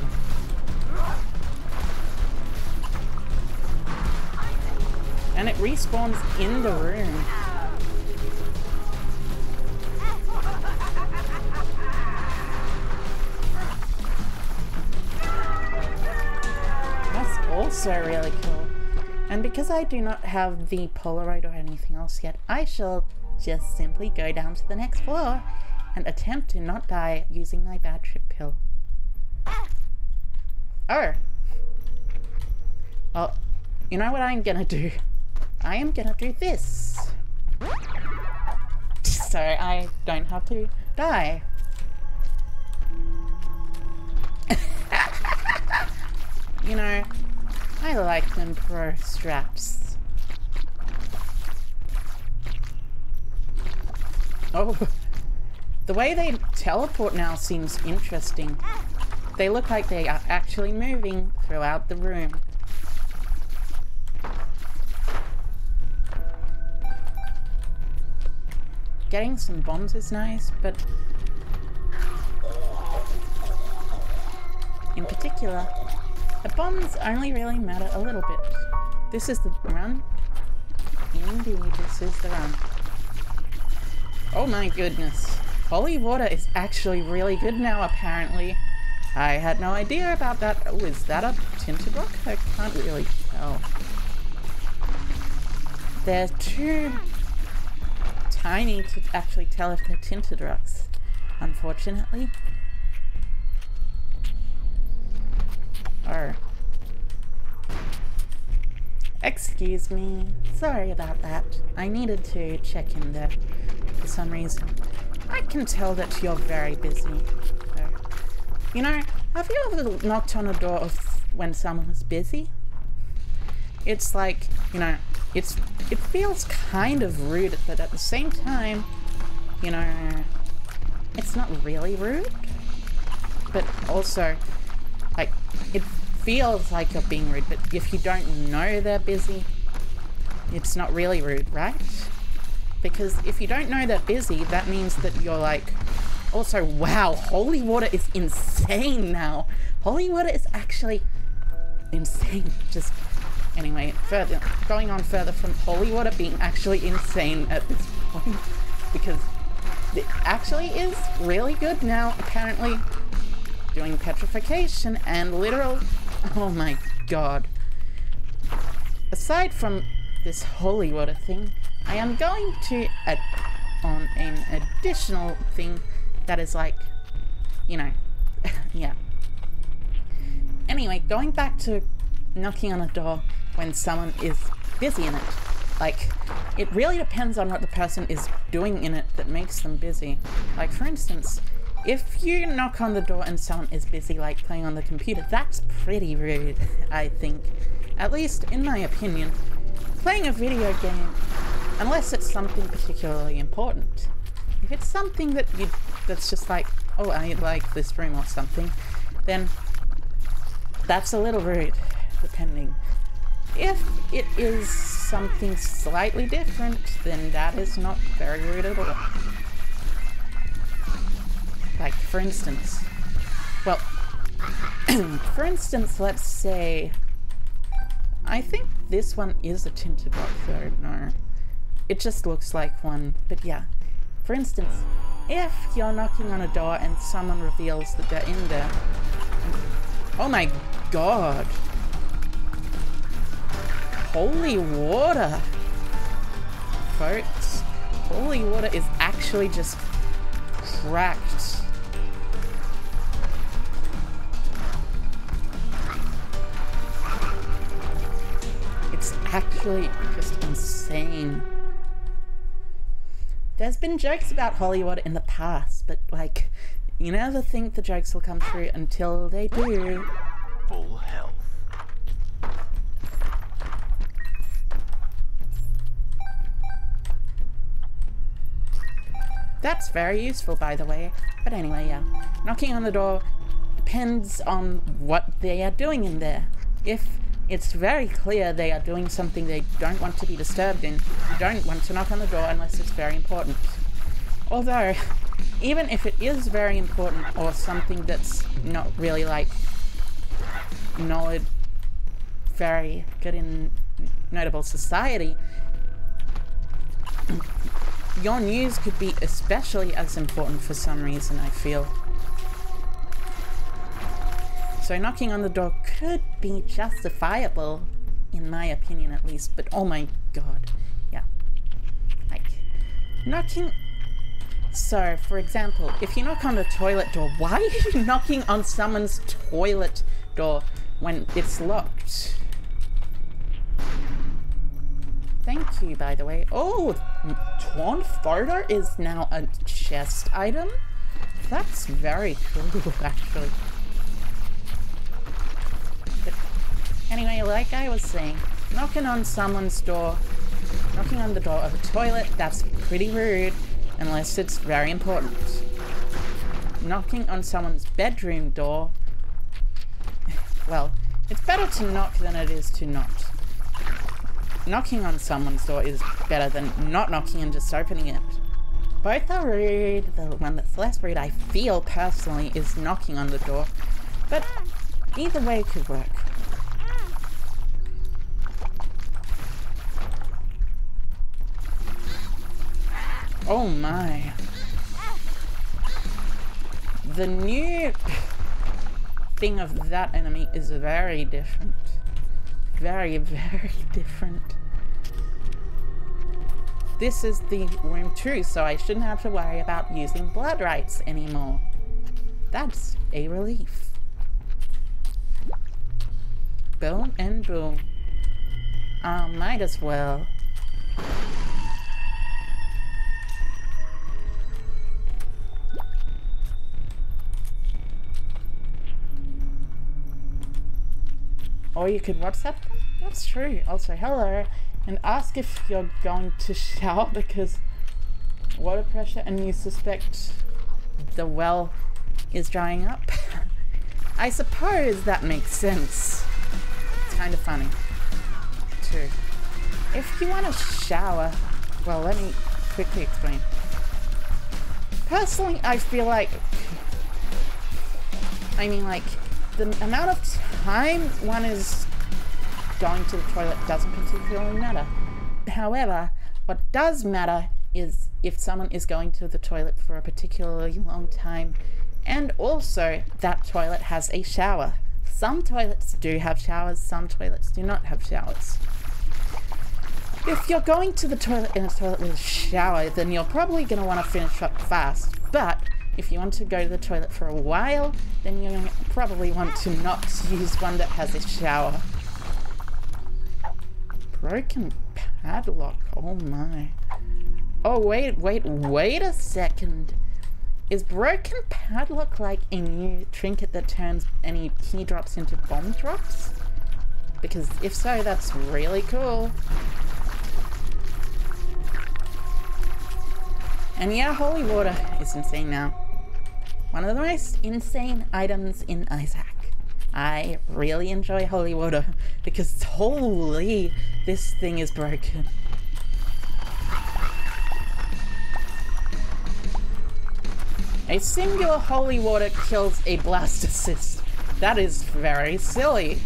Speaker 1: And it respawns in the room. That's also really cool. And because I do not have the Polaroid or anything else yet, I shall just simply go down to the next floor and attempt to not die using my bad trip pill. Oh. Well, you know what I'm gonna do? I am gonna do this. So I don't have to die. You know, I like them pro straps. Oh. The way they teleport now seems interesting. They look like they are actually moving throughout the room. Getting some bombs is nice, but in particular, the bombs only really matter a little bit. This is the run. Indeed, this is the run. Oh my goodness. Holy water is actually really good now, apparently. I had no idea about that. Oh, is that a tinted rock? I can't really tell. They're too tiny to actually tell if they're tinted rocks, unfortunately. Oh. Excuse me. Sorry about that. I needed to check in there for some reason. I can tell that you're very busy. So, you know, have you ever knocked on a door when someone is busy? It's like, you know, it feels kind of rude, but at the same time, you know, it's not really rude, but also, like, it feels like you're being rude, but if you don't know they're busy, it's not really rude, right? Because if you don't know they're busy, that means that you're like, also, wow, holy water is insane now. Holy water is actually insane. Just, anyway, going on further from holy water being actually insane at this point, because it actually is really good now, apparently. Doing petrification and literal, oh my god. Aside from this holy water thing, I am going to add on an additional thing that is like, you know, yeah. Anyway, going back to knocking on a door when someone is busy in it. Like, it really depends on what the person is doing in it that makes them busy. Like, for instance, if you knock on the door and someone is busy, like, playing on the computer, that's pretty rude, I think. At least, in my opinion. Playing a video game, unless it's something particularly important. If it's something that's just like, oh, I like this room or something, then that's a little rude, depending. If it is something slightly different, then that is not very rude at all. Like, for instance, well, for instance, let's say, I think this one is a tinted rock though, no. It just looks like one, but yeah. For instance, if you're knocking on a door and someone reveals that they're in there, oh my god. Holy water, folks. Holy water is actually just cracked. It's actually just insane. There's been jokes about holy water in the past, but like, you never think the jokes will come through until they do.
Speaker 2: Full health.
Speaker 1: That's very useful, by the way. But anyway, yeah. Knocking on the door depends on what they are doing in there. If it's very clear they are doing something they don't want to be disturbed in, you don't want to knock on the door unless it's very important. Although, even if it is very important or something that's not really like knowledge, very good in notable society, your news could be especially as important for some reason, I feel. So knocking on the door could be justifiable, in my opinion at least, but oh my god, yeah. Like, knocking... So, for example, if you knock on the toilet door, why are you knocking on someone's toilet door when it's locked? Thank you, by the way. Oh, torn photo is now a chest item? That's very cool, actually. But anyway, like I was saying, knocking on someone's door, knocking on the door of a toilet, that's pretty rude, unless it's very important. Knocking on someone's bedroom door, well, it's better to knock than it is to not. Knocking on someone's door is better than not knocking and just opening it. Both are rude. The one that's less rude, I feel personally, is knocking on the door. But either way could work. Oh my. The new thing of that enemy is very different. Very, very different. This is the room 2, so I shouldn't have to worry about using blood rights anymore. That's a relief. Boom and boom. Might as well. Or you could WhatsApp them? That's true. Also, hello. And ask if you're going to shower because water pressure and you suspect the well is drying up. I suppose that makes sense. It's kind of funny, too. If you want to shower, well, let me quickly explain. Personally, I feel like, the amount of time one is going to the toilet doesn't particularly matter. However, what does matter is if someone is going to the toilet for a particularly long time, and also that toilet has a shower. Some toilets do have showers, some toilets do not have showers. If you're going to the toilet in a toilet with a shower, then you're probably going to want to finish up fast. But if you want to go to the toilet for a while, then you're going to probably want to not use one that has a shower. Broken padlock, oh my. Oh, wait a second. Is broken padlock like a new trinket that turns any key drops into bomb drops? Because if so, that's really cool. And yeah, holy water is insane now. One of the most insane items in Isaac. I really enjoy holy water because holy, this thing is broken. A singular holy water kills a blast assist. That is very silly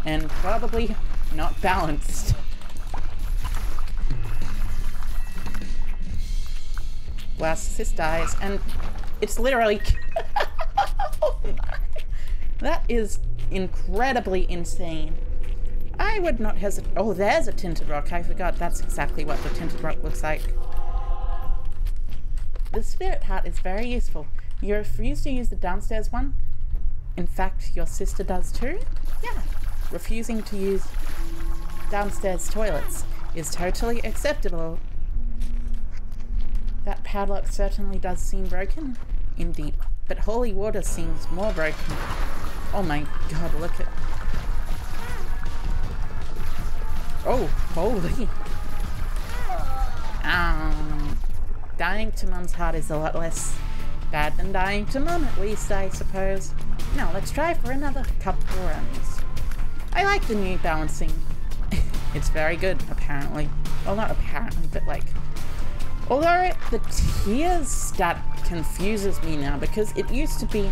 Speaker 1: and probably not balanced. Blast assist dies and it's literally oh my. That is incredibly insane. I would not hesitate. Oh, there's a tinted rock. I forgot that's exactly what the tinted rock looks like. The spirit heart is very useful. You refuse to use the downstairs one? In fact, your sister does too? Yeah. Refusing to use downstairs toilets is totally acceptable. That padlock certainly does seem broken. Indeed. But holy water seems more broken. Oh my god, look at... Oh, holy... Dying to Mum's heart is a lot less bad than dying to Mum, at least, I suppose. Now, let's try for another couple runs. I like the new balancing. It's very good, apparently. Well, not apparently, but like... Although the tiers stat confuses me now, because it used to be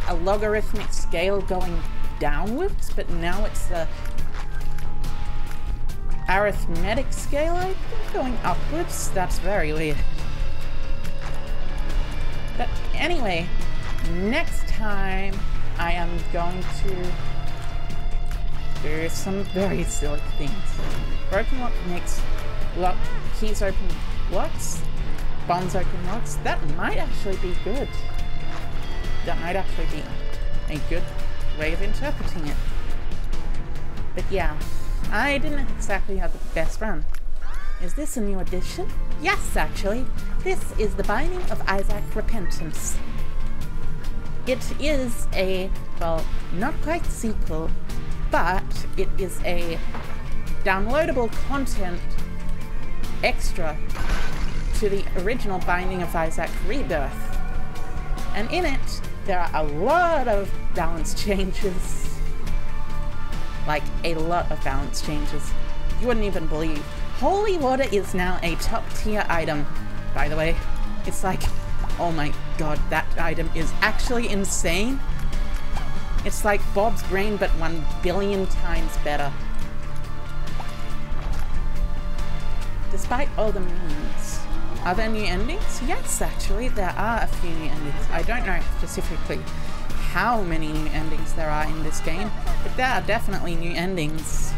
Speaker 1: a logarithmic scale going downwards, but now it's a arithmetic scale, I think, going upwards. That's very weird. But anyway, next time I am going to do some very silly things. Broken lock makes lock keys open locks, bombs open locks. That might actually be good. That might actually be a good way of interpreting it. But yeah, I didn't exactly have the best run. Is this a new edition? Yes, actually. This is the Binding of Isaac Repentance. It is a, well, not quite sequel, but it is a downloadable content extra to the original Binding of Isaac Rebirth. And in it, there are a lot of balance changes. Like, a lot of balance changes. You wouldn't even believe. Holy water is now a top tier item, by the way. It's like, oh my god, that item is actually insane. It's like Bob's brain, but 1 billion times better. Despite all the memes. Are there new endings? Yes, actually, there are a few new endings. I don't know specifically how many new endings there are in this game, but there are definitely new endings.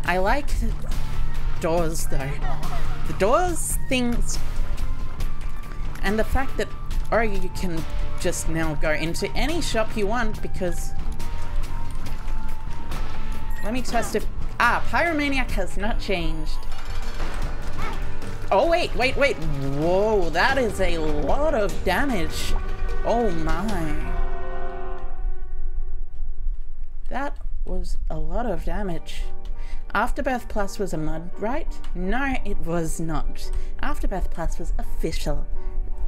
Speaker 1: I like the doors, though. The doors things, and the fact that, or you can just now go into any shop you want, because... Let me test if... Ah, Pyromaniac has not changed. Oh, wait. Whoa, that is a lot of damage. Oh my. That was a lot of damage. Afterbirth Plus was a mod, right? No, it was not. Afterbirth Plus was official,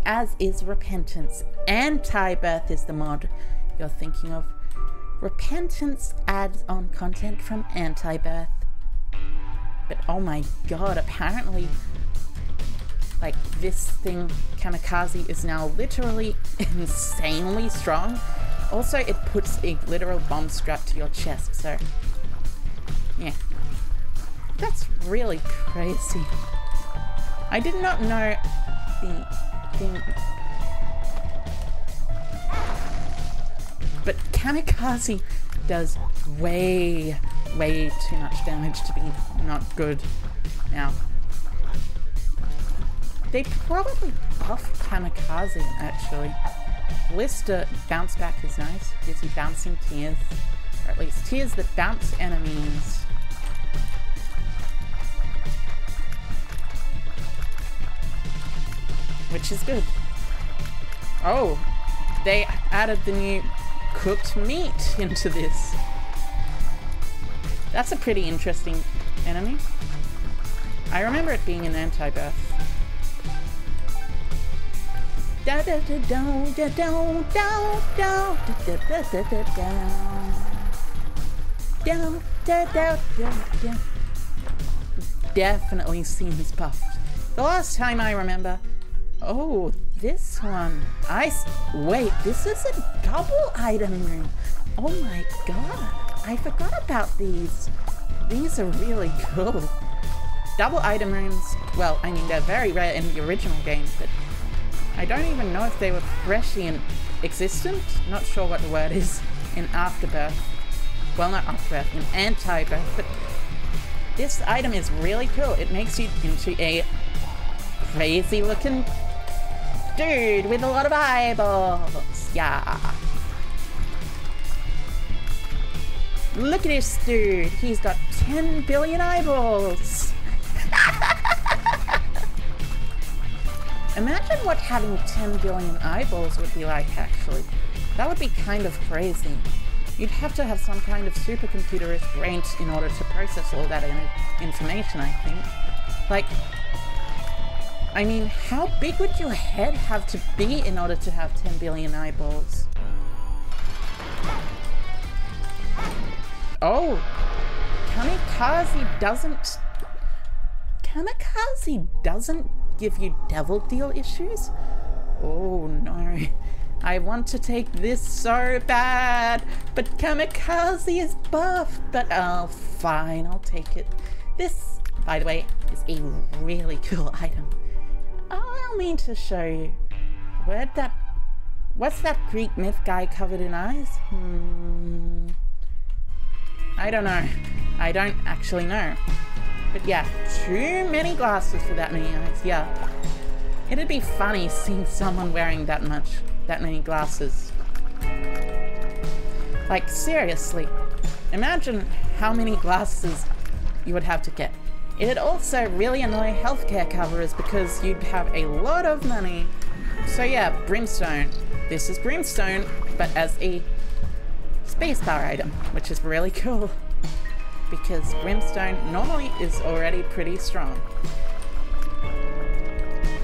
Speaker 1: as is Repentance. Anti-Birth is the mod you're thinking of. Repentance adds on content from Anti-Birth. But oh my god, apparently, like, this thing, Kamikaze, is now literally insanely strong. Also, it puts a literal bomb strap to your chest, so yeah. That's really crazy. I did not know the thing. But Kamikaze does way too much damage to be not good now. They probably buffed Kamikaze, actually. Blister bounce back is nice. Gives you bouncing tears. Or at least tears that bounce enemies. Which is good. Oh, they added the new cooked meat into this. That's a pretty interesting enemy. I remember it being an anti-birth. Definitely seems buffed. The last time I remember. Oh, this one. Wait, this is a double item room. Oh my god. I forgot about these. These are really cool. Double item rooms. Well, I mean, they're very rare in the original game, but I don't even know if they were prescient existent. Not sure what the word is in Afterbirth. Well, not Afterbirth, in Anti-Birth, but this item is really cool. It makes you into a crazy looking dude with a lot of eyeballs. Yeah. Look at this dude. He's got 10 billion eyeballs. Imagine what having 10 billion eyeballs would be like, actually. That would be kind of crazy. You'd have to have some kind of supercomputerish brain in order to process all that information, I think. Like, I mean, how big would your head have to be in order to have 10 billion eyeballs? Oh, Kamikaze doesn't give you devil deal issues? Oh no, I want to take this so bad, but Kamikaze is buff, but oh fine, I'll take it. This, by the way, is a really cool item. I'll mean to show you. What's that Greek myth guy covered in eyes? I don't know. I don't actually know. But yeah, too many glasses for that many eyes, yeah. It'd be funny seeing someone wearing that many glasses. Like, seriously, imagine how many glasses you would have to get. It'd also really annoy healthcare coverers because you'd have a lot of money. So yeah, Brimstone. This is Brimstone, but as a spacebar item, which is really cool. Because Brimstone normally is already pretty strong.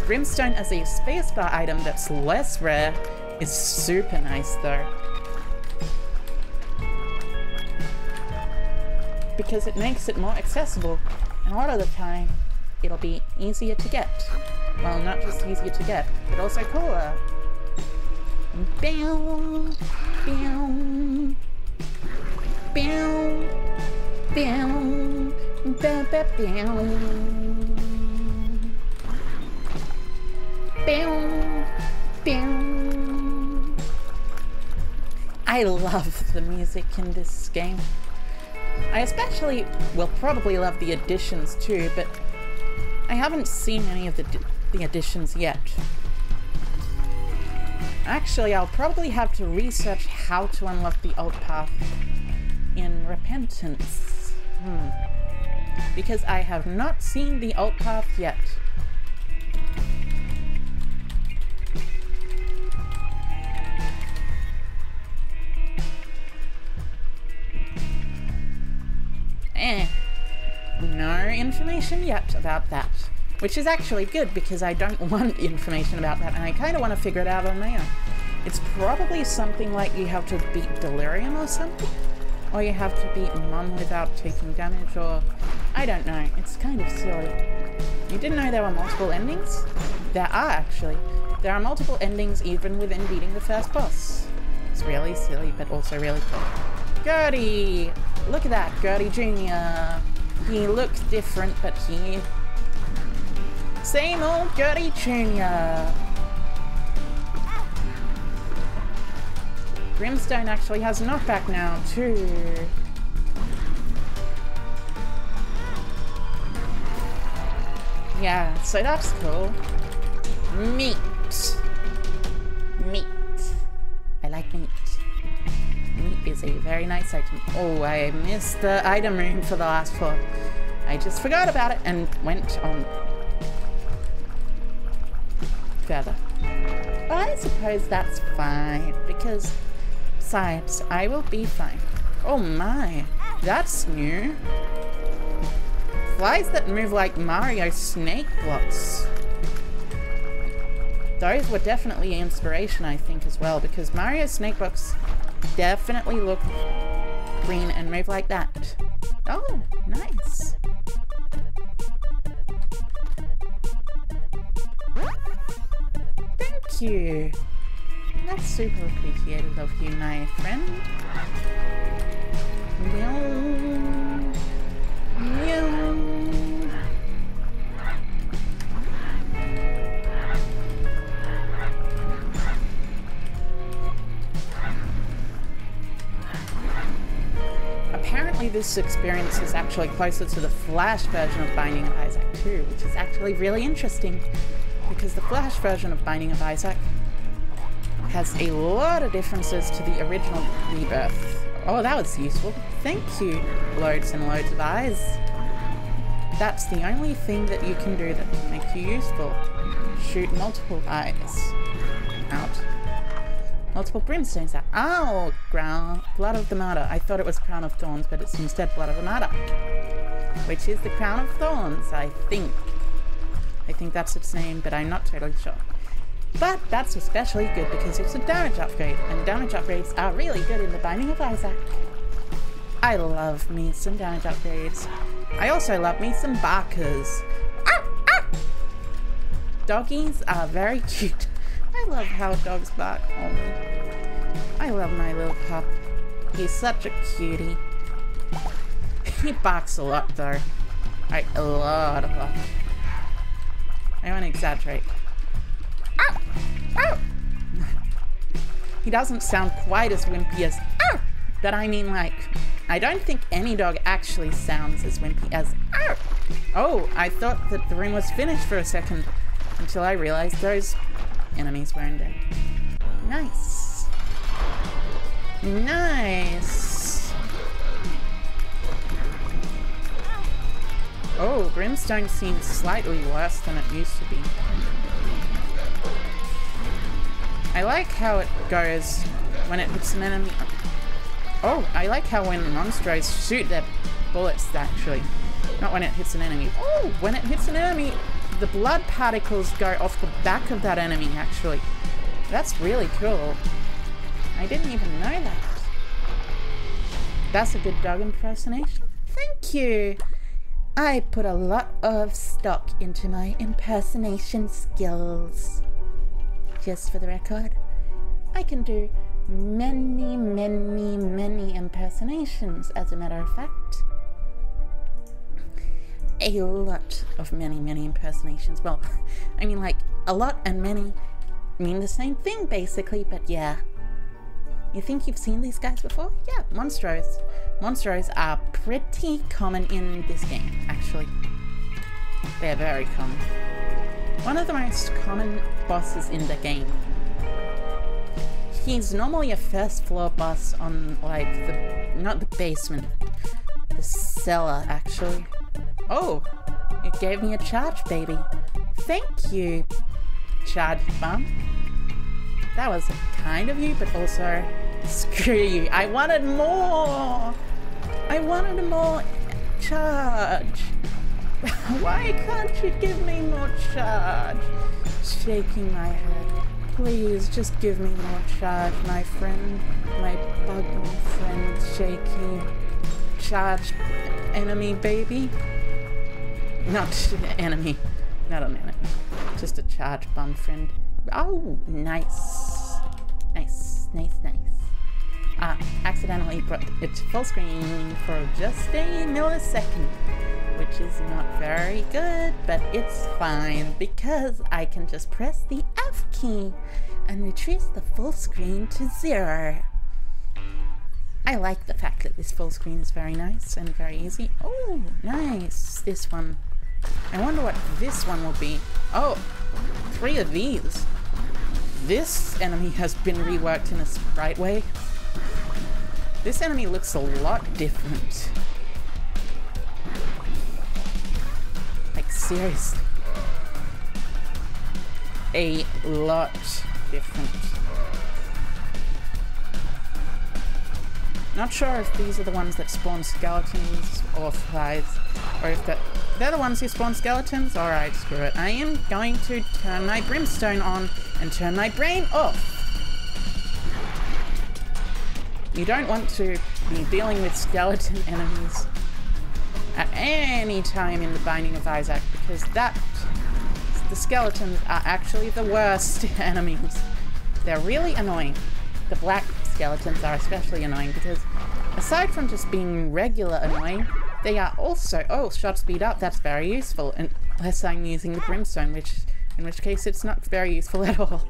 Speaker 1: Brimstone as a spacebar item that's less rare is super nice though. Because it makes it more accessible, and a lot of the time it'll be easier to get. Well, not just easier to get, but also cooler. Bow, bow, bow. Bow, bow, bow, bow. Bow, bow. I love the music in this game. I especially will probably love the additions too, but I haven't seen any of the additions yet. Actually, I'll probably have to research how to unlock the alt path in Repentance. Because I have not seen the alt path yet. No information yet about that. Which is actually good, because I don't want information about that, and I kind of want to figure it out on my own. It's probably something like you have to beat Delirium or something? Or you have to beat Mum without taking damage, or... I don't know. It's kind of silly. You didn't know there were multiple endings? There are, actually. There are multiple endings even within beating the first boss. It's really silly, but also really cool. Gertie! Look at that, Gertie Jr. He looks different, but he... Same old Gertie Jr. Brimstone actually has knockback now, too. Yeah, so that's cool. Meat. Meat. I like meat. Meat is a very nice item. Oh, I missed the item room for the last floor. I just forgot about it and went on further. Well, I suppose that's fine, because besides, I will be fine. Oh my, that's new. Flies that move like Mario snake blocks. Those were definitely inspiration, I think, as well, because Mario snake blocks definitely look green and move like that. Oh, nice. Thank you. That's super appreciated of you, my friend. Apparently this experience is actually closer to the Flash version of Binding of Isaac 2, which is actually really interesting, because the Flash version of Binding of Isaac has a lot of differences to the original Rebirth. Oh, that was useful. Thank you, loads and loads of eyes. That's the only thing that you can do that can make you useful. Shoot multiple eyes out. Multiple brimstones out. Oh, Blood of the Martyr. I thought it was Crown of Thorns, but it's instead Blood of the Martyr. Which is the Crown of Thorns, I think. I think that's its name, but I'm not totally sure. But that's especially good because it's a damage upgrade, and damage upgrades are really good in the Binding of Isaac. I love me some damage upgrades. I also love me some barkers. Ah, ah! Doggies are very cute. I love how dogs bark. Oh, I love my little pup. He's such a cutie. He barks a lot though. Like a lot. I won't exaggerate. Ow! Ow! He doesn't sound quite as wimpy as ow! But I mean, like, I don't think any dog actually sounds as wimpy as ow! Oh, I thought that the room was finished for a second until I realized those enemies were in there. Nice. Nice. Oh, Brimstone seems slightly worse than it used to be. I like how it goes when it hits an enemy. Oh, I like how when monstros shoot their bullets, actually. Not when it hits an enemy. Oh, when it hits an enemy, the blood particles go off the back of that enemy, actually. That's really cool. I didn't even know that. That's a good dog impersonation. Thank you. I put a lot of stock into my impersonation skills. Just for the record, I can do many, many, many impersonations, as a matter of fact. A lot of many, many impersonations. Well, I mean, like, a lot and many mean the same thing, basically, but yeah. You think you've seen these guys before? Yeah, monstros. Monstros are pretty common in this game, actually. They're very common. One of the most common bosses in the game. He's normally a first floor boss on, like, not the basement, the cellar, actually. Oh, it gave me a charge, baby. Thank you, charge bum. That was kind of you, but also screw you. I wanted more. I wanted more charge? Why can't you give me more charge? Shaking my head. Please, just give me more charge, my friend. My bug friend, shaky. Charge enemy, baby. Not enemy. Not an enemy. Just a charge bum friend. Oh, nice. Nice, nice, nice. Accidentally brought it to full screen for just a millisecond, which is not very good, but it's fine because I can just press the F key and reduce the full screen to 0. I like the fact that this full screen is very nice and very easy. Oh, nice. This one. I wonder what this one will be. Oh, 3 of these. This enemy has been reworked in a sprite way. This enemy looks a lot different. Like, seriously. A lot different. Not sure if these are the ones that spawn skeletons or flies, or if they're the ones who spawn skeletons. Alright, screw it. I am going to turn my brimstone on and turn my brain off. You don't want to be dealing with skeleton enemies at any time in the Binding of Isaac, because the skeletons are actually the worst enemies. They're really annoying. The black skeletons are especially annoying because aside from just being regular annoying, they are also, oh, shot speed up, that's very useful, unless I'm using the brimstone, in which case it's not very useful at all.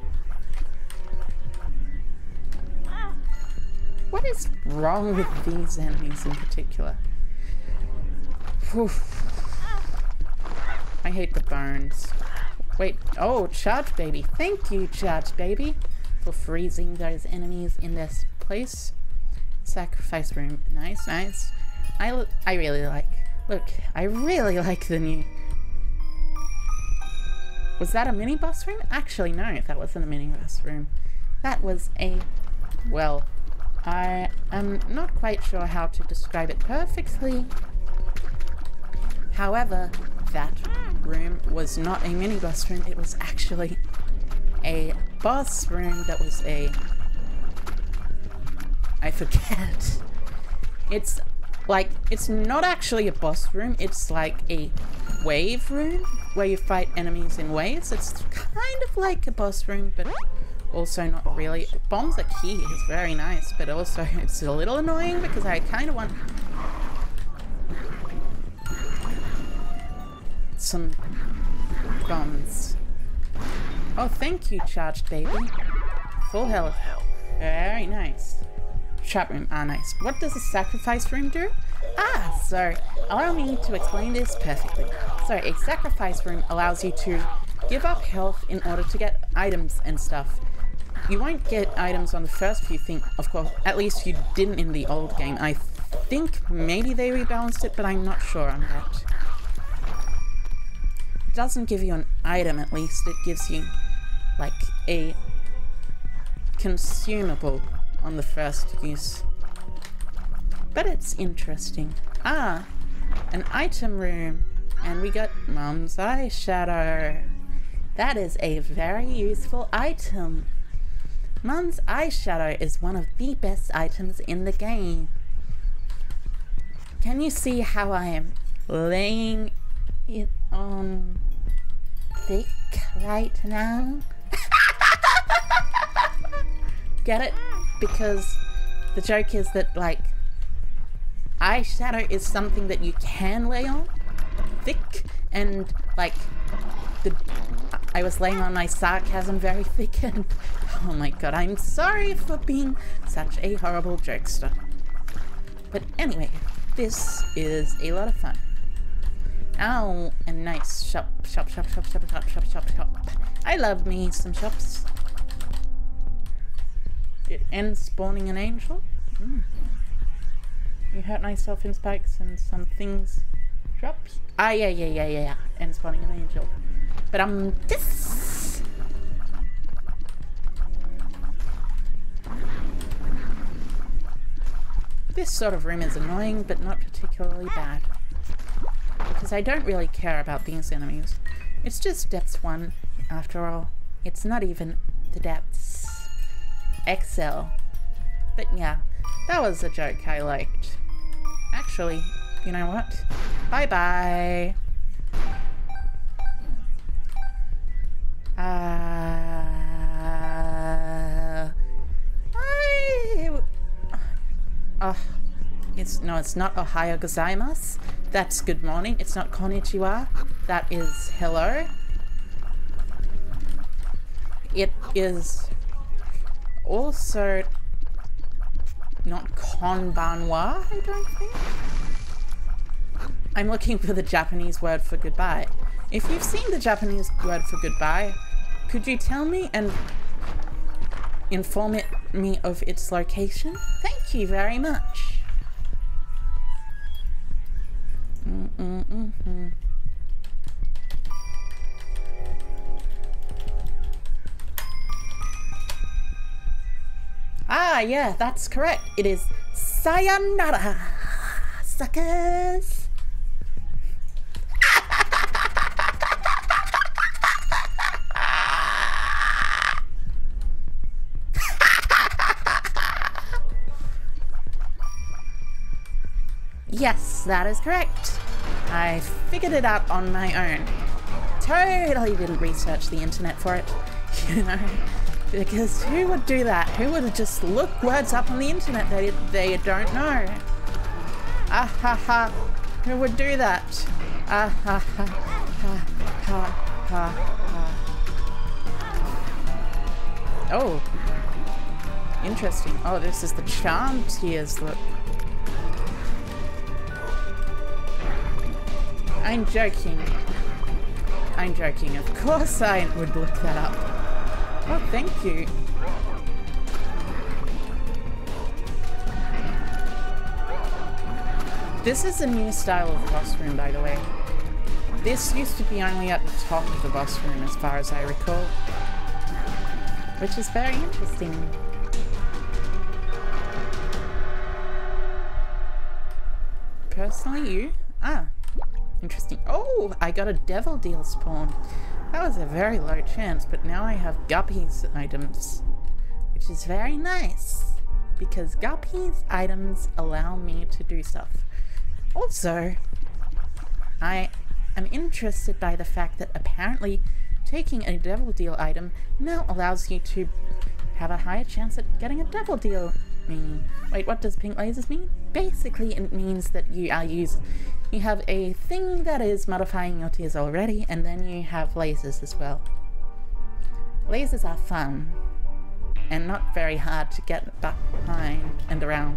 Speaker 1: What is wrong with these enemies in particular? Whew. I hate the bones. Wait, oh, Charge Baby. Thank you, Charge Baby, for freezing those enemies in their place. Sacrifice room. Nice, nice. I really like... Look, I really like the new... Was that a mini-boss room? Actually, no, that wasn't a mini-boss room. That was a... Well, I am not quite sure how to describe it perfectly. However, that room was not a mini-boss room. It was actually a boss room that was a... I forget. It's like, it's not actually a boss room. It's like a wave room where you fight enemies in waves. It's kind of like a boss room, but also not really. Bombs are key is very nice, but also it's a little annoying because I kind of want some bombs. Oh, thank you, Charged Baby. Full health. Very nice. Trap room. Ah, nice. What does a sacrifice room do? Ah, so allow me to explain this perfectly. So a sacrifice room allows you to give up health in order to get items and stuff. You won't get items on the first few things, of course, at least you didn't in the old game. I think maybe they rebalanced it, but I'm not sure on that. It doesn't give you an item, at least. It gives you, like, a consumable on the first use. But it's interesting. Ah, an item room. And we got Mum's eyeshadow. That is a very useful item. Mum's eyeshadow is one of the best items in the game. Can you see how I am laying it on thick right now? Get it? Because the joke is that, like, eyeshadow is something that you can lay on thick, and, like, I was laying on my sarcasm very thick, and oh my god, I'm sorry for being such a horrible jokester. But anyway, this is a lot of fun. Oh, and nice shop. I love me some shops. It ends spawning an angel. You hurt myself in spikes and some things drops. Ah, yeah. And spawning an angel. But this. This sort of room is annoying, but not particularly bad. Because I don't really care about these enemies. It's just depths 1, after all. It's not even the depths XL. But yeah, that was a joke I liked. Actually, you know what? Bye-bye. It's not Ohio gozaimasu. That's good morning. It's not konnichiwa. That is hello. It is also not konbanwa, I don't think. I'm looking for the Japanese word for goodbye. If you've seen the Japanese word for goodbye, could you tell me and inform me of its location? Thank you very much. Ah, yeah, that's correct. It is sayonara, suckers. Yes, that is correct. I figured it out on my own. Totally didn't research the internet for it, you know, because who would do that? Who would just look words up on the internet that they don't know? Ah ha ha, who would do that? Ah ha ha ha ha ha ha. Oh, interesting. Oh, this is the charm tiers, look. I'm joking. I'm joking. Of course I would look that up. Oh, thank you. This is a new style of boss room, by the way. This used to be only at the top of the boss room, as far as I recall. Which is very interesting. Personally, you? Ah. Interesting. Oh, I got a devil deal spawn. That was a very low chance, but now I have Guppy's items, which is very nice because Guppy's items allow me to do stuff. Also, I am interested by the fact that apparently taking a devil deal item now allows you to have a higher chance at getting a devil deal. Wait, what does pink lasers mean? Basically, it means that you have a thing that is modifying your tiers already, and then you have lasers as well. Lasers are fun, and not very hard to get behind and around.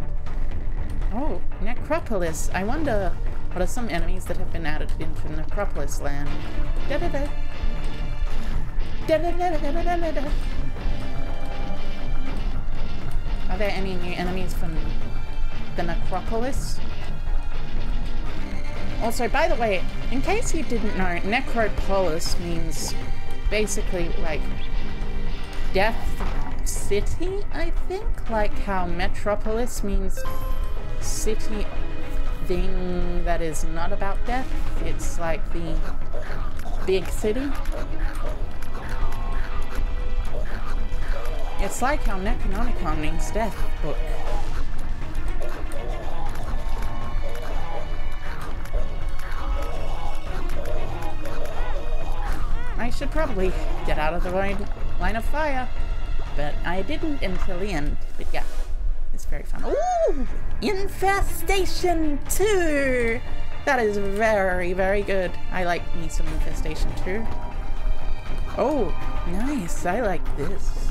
Speaker 1: Oh, Necropolis. I wonder what are some enemies that have been added into Necropolis land. Da-da-da. Da-da-da-da-da-da-da. Are there any new enemies from the Necropolis? Also, by the way, in case you didn't know, Necropolis means basically like Death City, I think? Like how Metropolis means city thing that is not about death. It's like the big city. It's like how Necronomicon means death book. I should probably get out of the line of fire, but I didn't until the end. But yeah, it's very fun. Ooh! Infestation 2! That is very, very good. I like me some Infestation 2. Oh, nice. I like this.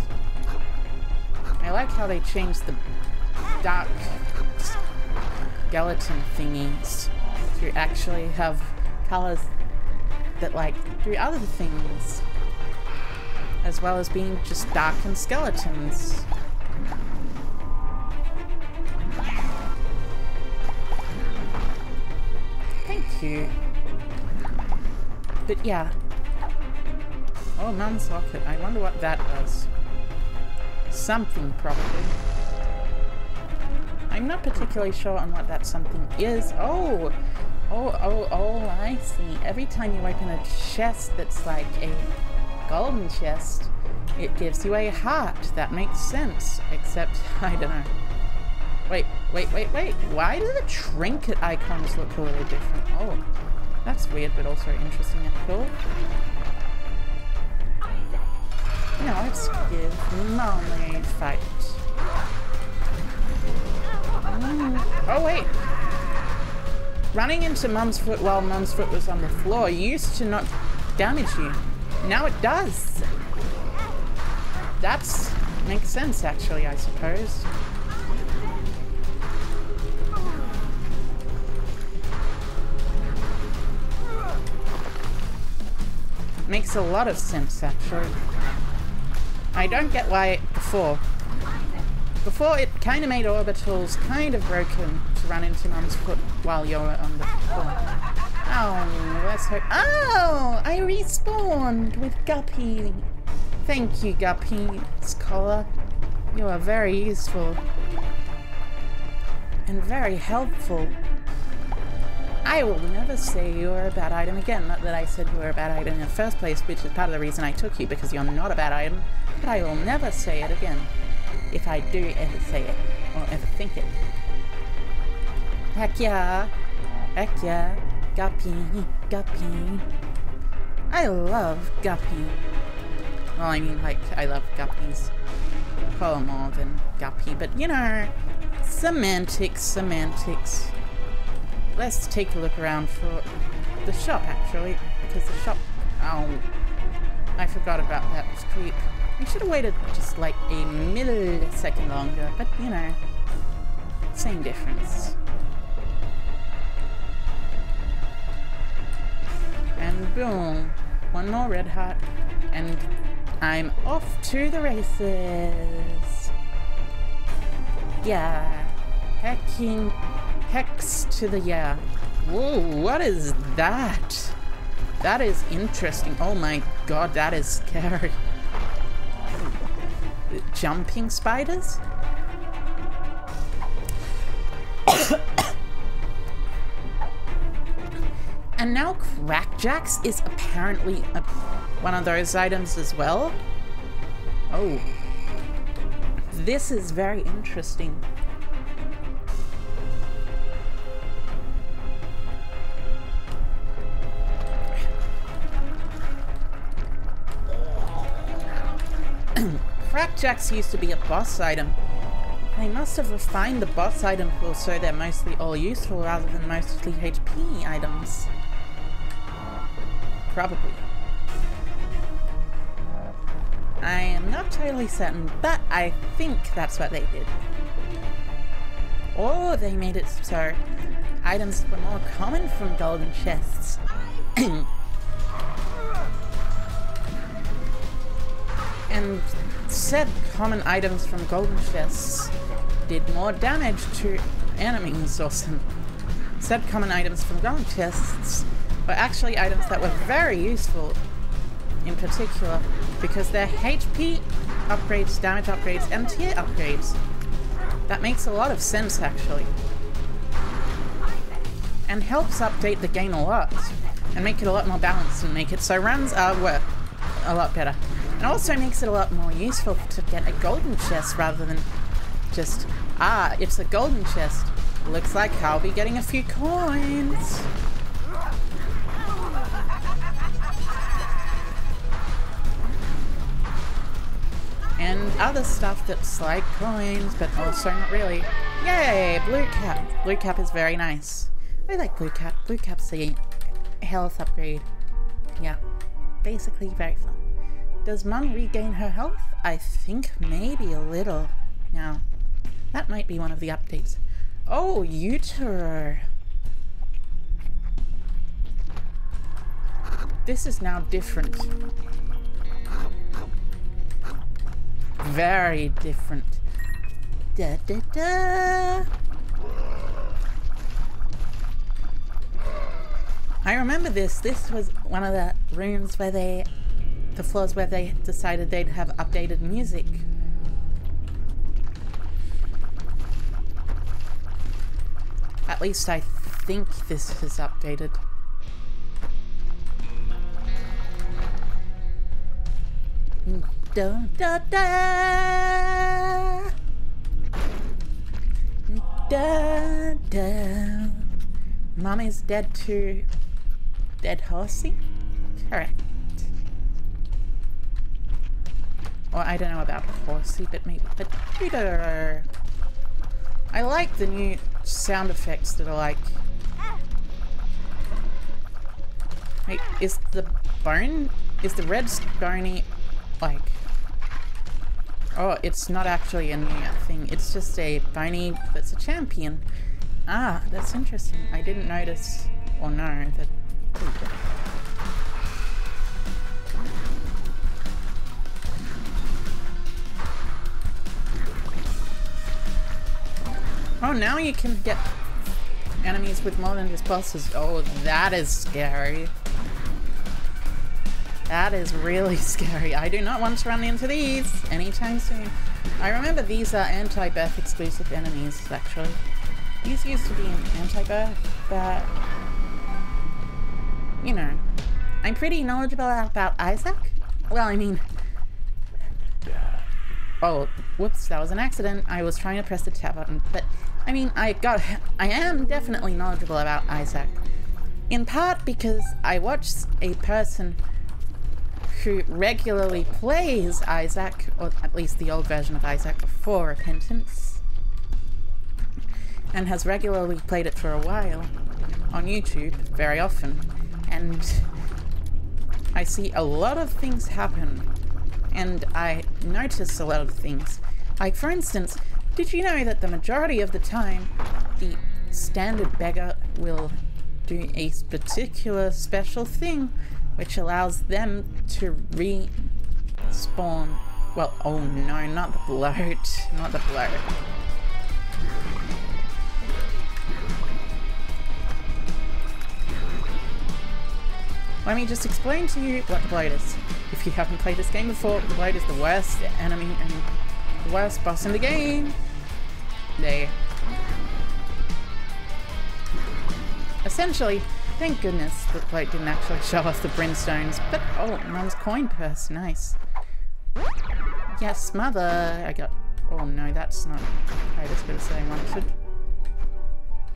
Speaker 1: I like how they changed the dark skeleton thingies to actually have colors that like do other things, as well as being just darkened skeletons. Thank you. But yeah. Oh, Mum's Locket. I wonder what that does. Something, probably. I'm not particularly sure on what that something is. Oh! Oh, I see. Every time you open a chest that's like a golden chest, it gives you a heart. That makes sense. Except, I don't know. Wait. Why do the trinket icons look a little different? Oh, that's weird, but also interesting and cool. Now let's give Mom a fight. Oh, wait. Running into Mum's foot while Mum's foot was on the floor used to not damage you. Now it does. That makes sense, actually, I suppose. Makes a lot of sense, actually. I don't get why before it kind of made orbitals kind of broken to run into Mum's foot while you're on the floor. Oh, let's hope. Oh, I respawned with Guppy. Thank you, Guppy. Scholar. You are very useful. And very helpful. I will never say you are a bad item again. Not that I said you were a bad item in the first place, which is part of the reason I took you, because you're not a bad item. But I will never say it again. If I do ever say it, or ever think it. Heck yeah. Heck yeah. Guppy. Guppy. I love Guppy. Well, I mean, like, I love Guppies. Probably more than Guppy, but you know, semantics. Let's take a look around for the shop, actually, because the shop... Oh, I forgot about that creep. We should have waited just like a millisecond longer, but you know, same difference. And boom, one more red heart, and I'm off to the races. Yeah, hex to the yeah. Whoa, what is that? That is interesting. Oh my god, that is scary. Jumping spiders? And now Crackjacks is apparently one of those items as well. Oh. This is very interesting. Crackjacks used to be a boss item. They must have refined the boss item pool so they're mostly all useful rather than mostly HP items. Probably. I am not totally certain, but I think that's what they did. Or they made it so items were more common from golden chests. And said common items from golden chests did more damage to enemies or some. Said common items from golden chests were actually items that were very useful in particular because they're HP upgrades, damage upgrades, and tier upgrades. That makes a lot of sense actually. And helps update the game a lot and make it a lot more balanced and make it so runs work a lot better. It also makes it a lot more useful to get a golden chest rather than just, it's a golden chest. Looks like I'll be getting a few coins. And other stuff that's like coins, but also not really. Yay, blue cap. Blue cap is very nice. I like blue cap. Blue cap's a health upgrade. Yeah, basically very fun. Does Mum regain her health? I think maybe a little. Now, that might be one of the updates. Oh, Vtubers. This is now different. Very different. Da da da. I remember this. This was one of the rooms where the floors where they decided they'd have updated music. At least I think this is updated. Da, da, da. Da, da. Mum is dead to dead horsey? Correct. Or I don't know about horsey, but maybe potato. I like the new sound effects that are like... Wait, is the red stony like... Oh, it's not actually a new thing. It's just a bony that's a champion. Ah, that's interesting. I didn't notice or know that... Oh, now you can get enemies with more than just bosses. Oh, that is scary. That is really scary. I do not want to run into these anytime soon. I remember these are anti-birth exclusive enemies, actually. These used to be an anti-birth, but... You know. I'm pretty knowledgeable about Isaac. Well, I mean... Oh, whoops, that was an accident. I was trying to press the tab button, but... I mean, I am definitely knowledgeable about Isaac. In part because I watch a person who regularly plays Isaac, or at least the old version of Isaac before Repentance, and has regularly played it for a while on YouTube, very often, and I see a lot of things happen, and I notice a lot of things. Like, for instance, did you know that the majority of the time the standard beggar will do a particular special thing which allows them to respawn? Well, oh no, not the bloat. Not the bloat. Let me just explain to you what the bloat is. If you haven't played this game before, the bloat is the worst enemy and the worst boss in the game. There. Essentially, thank goodness the bloat didn't actually show us the brimstones, but oh, Mum's coin purse, nice. Yes, mother, I got, oh no, that's not, I was gonna say I wanted.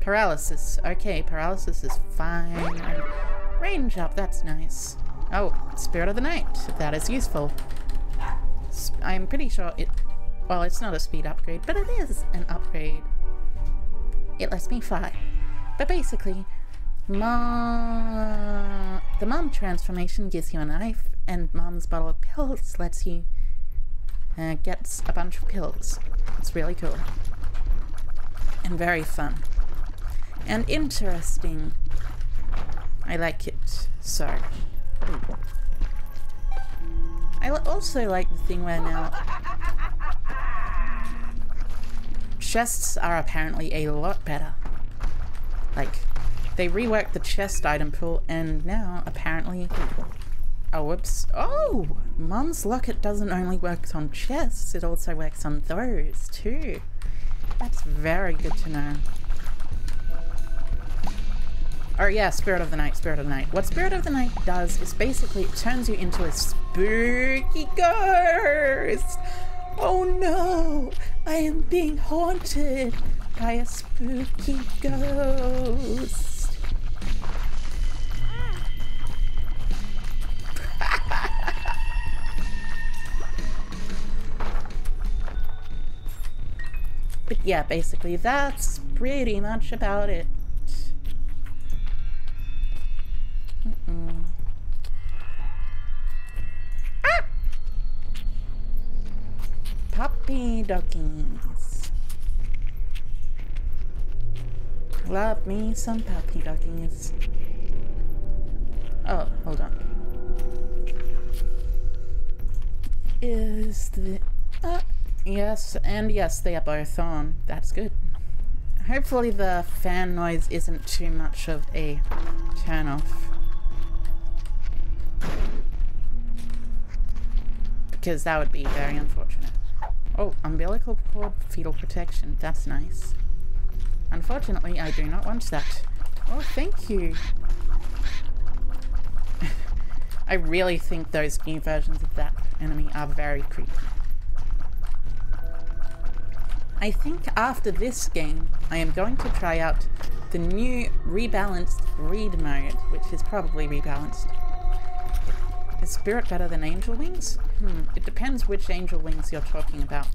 Speaker 1: Paralysis, okay, paralysis is fine. Range up, that's nice. Oh, Spirit of the Night, that is useful. I'm pretty sure it, well, it's not a speed upgrade, but it is an upgrade. It lets me fly. But basically, the Mum transformation gives you a knife, and Mum's bottle of pills lets you get a bunch of pills. It's really cool. And very fun. And interesting. I like it, so. I also like the thing where now chests are apparently a lot better. Like, they reworked the chest item pool and now apparently... Oh, whoops. Oh! Mum's locket doesn't only work on chests, it also works on those too. That's very good to know. Oh yeah, Spirit of the Night, Spirit of the Night. What Spirit of the Night does is basically it turns you into a spooky ghost! Oh no! I am being haunted by a spooky ghost! But yeah, basically that's pretty much about it. Ah! Puppy doggies. Love me some puppy doggies. Oh, hold on. Is the... yes, and yes, they are both on. That's good. Hopefully the fan noise isn't too much of a turn-off. Because that would be very unfortunate. Oh, umbilical cord fetal protection. That's nice. Unfortunately, I do not want that. Oh, thank you. I really think those new versions of that enemy are very creepy. I think after this game, I am going to try out the new rebalanced greed mode, which is probably rebalanced. Is Spirit better than Angel Wings? It depends which Angel Wings you're talking about.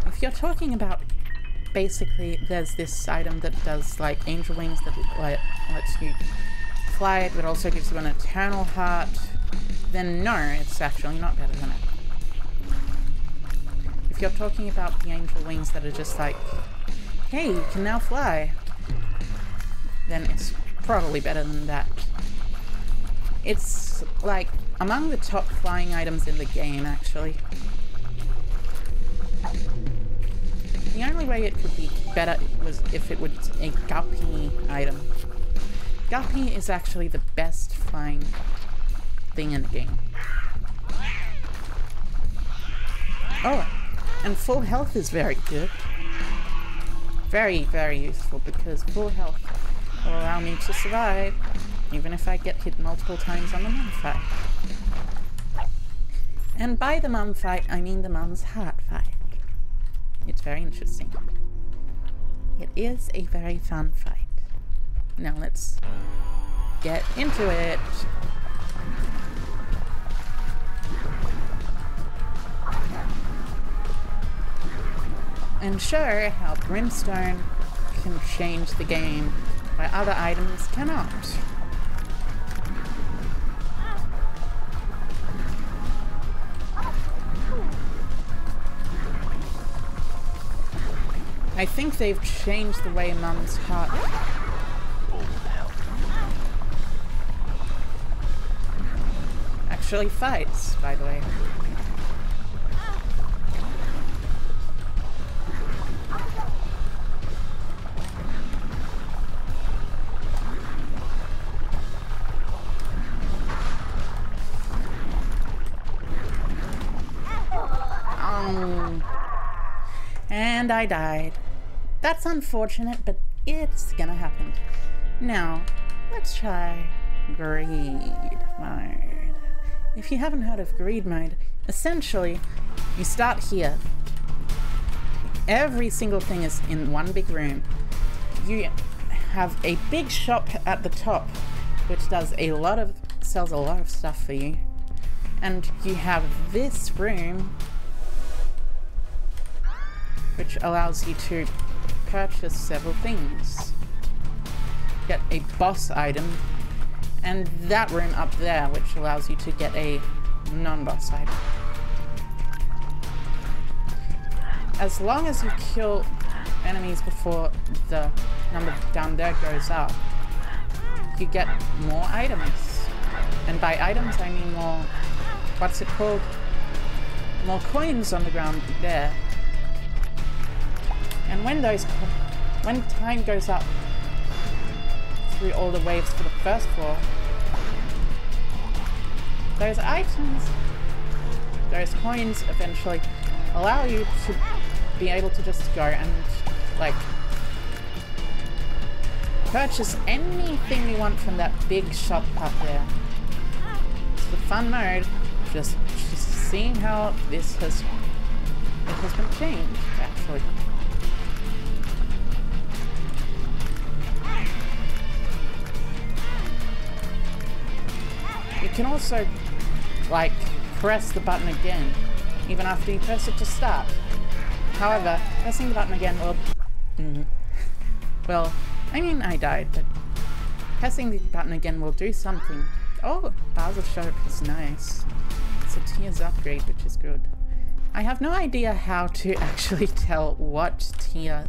Speaker 1: If you're talking about, basically, there's this item that does, like, Angel Wings that lets you fly it, but also gives you an Eternal Heart, then no, it's actually not better than it. If you're talking about the Angel Wings that are just like, hey, you can now fly, then it's probably better than that. It's, like, among the top flying items in the game, actually. The only way it could be better was if it was a guppy item. Guppy is actually the best flying thing in the game. Oh, and full health is very good. Very, very useful, because full health will allow me to survive, even if I get hit multiple times on the mum fight. And by the mum fight, I mean the mum's heart fight. It's very interesting. It is a very fun fight. Now let's get into it. And show how Brimstone can change the game where other items cannot. I think they've changed the way Mum's heart actually fights, by the way. And I died. That's unfortunate, but it's gonna happen. Now, let's try greed mode. If you haven't heard of greed mode, essentially, you start here. Every single thing is in one big room. You have a big shop at the top, which sells a lot of stuff for you. And you have this room, which allows you to purchase several things. Get a boss item, and that room up there, which allows you to get a non-boss item. As long as you kill enemies before the number down there goes up, you get more items. And by items, I mean more, what's it called? More coins on the ground there. And when time goes up through all the waves for the first floor, those items, those coins eventually allow you to be able to just go and, like, purchase anything you want from that big shop up there. It's the fun mode, just seeing how it has been changed, actually. You can also, like, press the button again, even after you press it to start. However, pressing the button again will... well, I mean, I died, but pressing the button again will do something. Oh, Bowser Shop is nice. It's a tiers upgrade, which is good. I have no idea how to actually tell what tier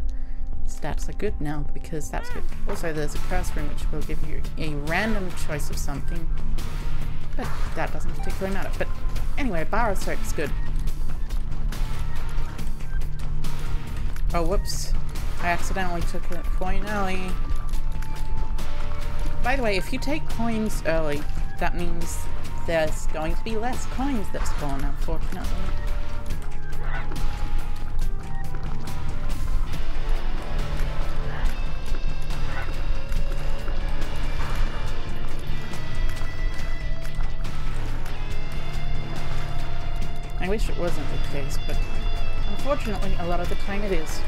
Speaker 1: stats are good now, because that's good. Also, there's a curse room, which will give you a random choice of something. But that doesn't particularly matter. But anyway, Bar of Soap's good. Oh, whoops. I accidentally took a coin early. By the way, if you take coins early, that means there's going to be less coins that spawn, unfortunately. I wish it wasn't the case, but unfortunately a lot of the time it is.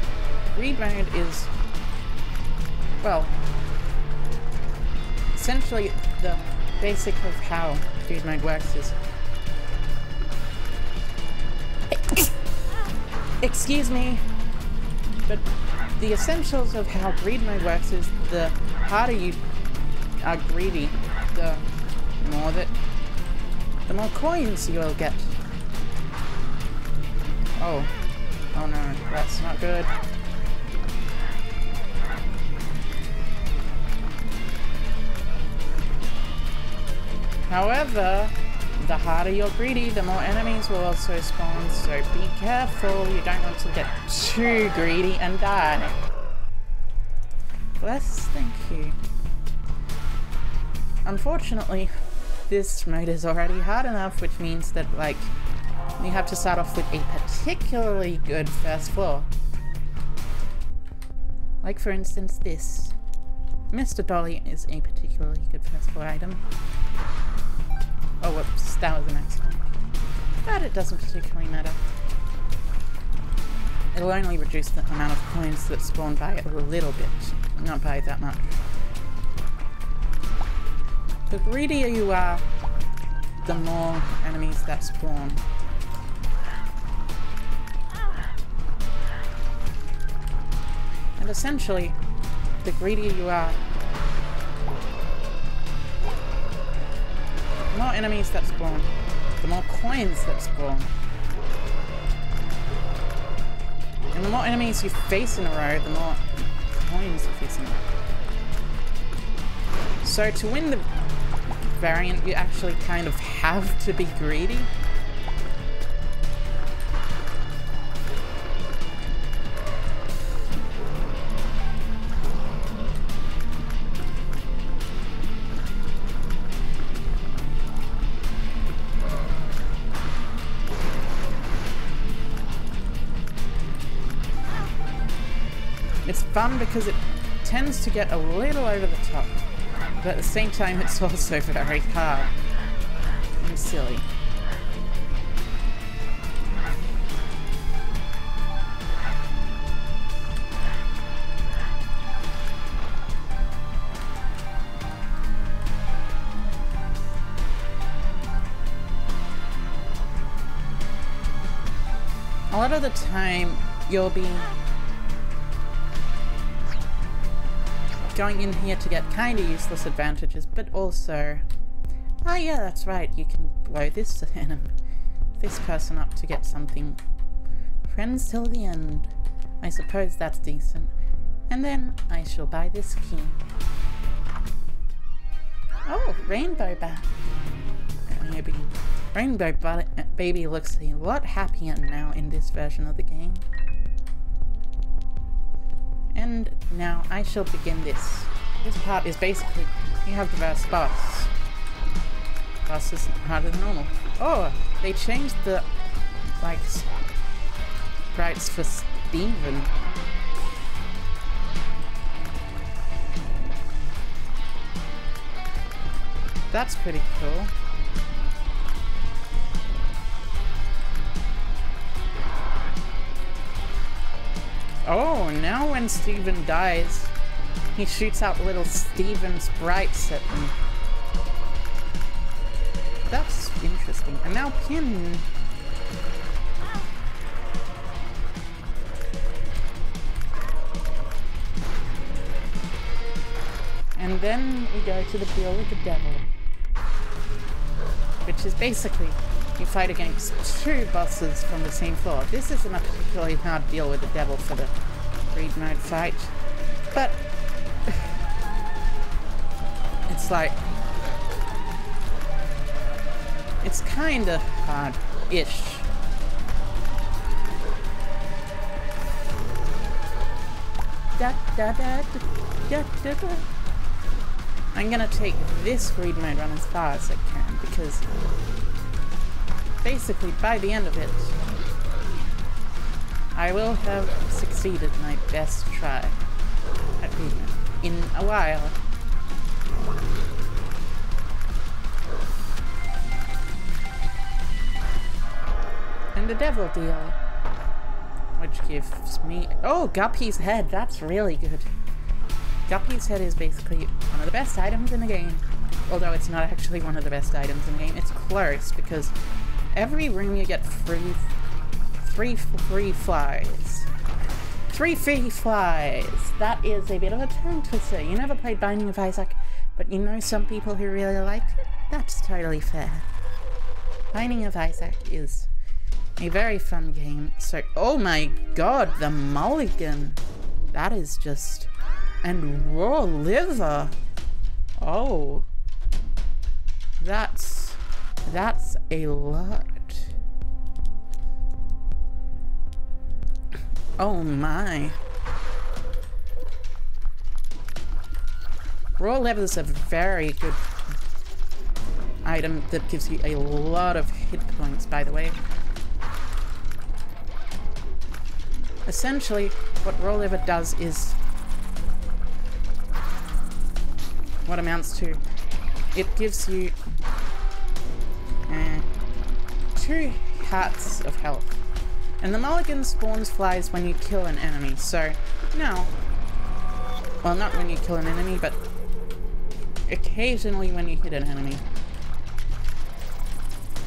Speaker 1: Greed mode is, well, essentially the basic of how greed mode works is... Excuse me, but the essentials of how greed mode works is the harder you are greedy, the more coins you'll get. Oh no, that's not good. However, the harder you're greedy, the more enemies will also spawn, so be careful, you don't want to get too greedy and die. Bless, thank you. Unfortunately, this mode is already hard enough, which means that, like, you have to start off with a particularly good first floor. Like, for instance, this. Mr. Dolly is a particularly good first floor item. Oh, whoops, that was an accident. But it doesn't particularly matter. It'll only reduce the amount of coins that spawn by a little bit, not by that much. The greedier you are, the more enemies that spawn. And essentially, the greedier you are, the more enemies that spawn, the more coins that spawn. And the more enemies you face in a row, the more coins you face in a row. So to win the variant, you actually kind of have to be greedy. It's fun because it tends to get a little over the top, but at the same time it's also very hard and silly. A lot of the time you'll be going in here to get kinda useless advantages, but also... Ah yeah, that's right, you can blow this person up to get something. Friends till the end. I suppose that's decent. And then I shall buy this key. Oh, Rainbow Baby. Rainbow Baby looks a lot happier now in this version of the game. And now I shall begin this. This part is basically, you have the first boss. Boss is harder than normal. Oh, they changed the, like, sprites for Steven. That's pretty cool. Oh, now when Steven dies, he shoots out little Steven sprites at them. That's interesting. And now Pin. And then we go to the deal with the devil. Which is basically, you fight against two bosses from the same floor. This isn't a particularly hard deal with the devil for the greed mode fight, but it's like, it's kinda hard-ish. I'm gonna take this greed mode run as far as I can, because basically by the end of it, I will have succeeded my best try at greed mode in a while. the devil deal. Which gives me... Oh, Guppy's head. That's really good. Guppy's head is basically one of the best items in the game. Although it's not actually one of the best items in the game. It's close, because every room you get three free flies. 3 free flies! That is a bit of a tongue twister. You never played Binding of Isaac, but you know some people who really liked it? That's totally fair. Binding of Isaac is a very fun game. So, oh my god, the mulligan! That is just... And raw liver! Oh. That's a lot. Oh my. Raw liver is a very good item that gives you a lot of hit points, by the way. Essentially, what raw liver does is what amounts to, it gives you 2 hearts of health. And the mulligan spawns flies when you kill an enemy, so now, well, not when you kill an enemy, but occasionally when you hit an enemy.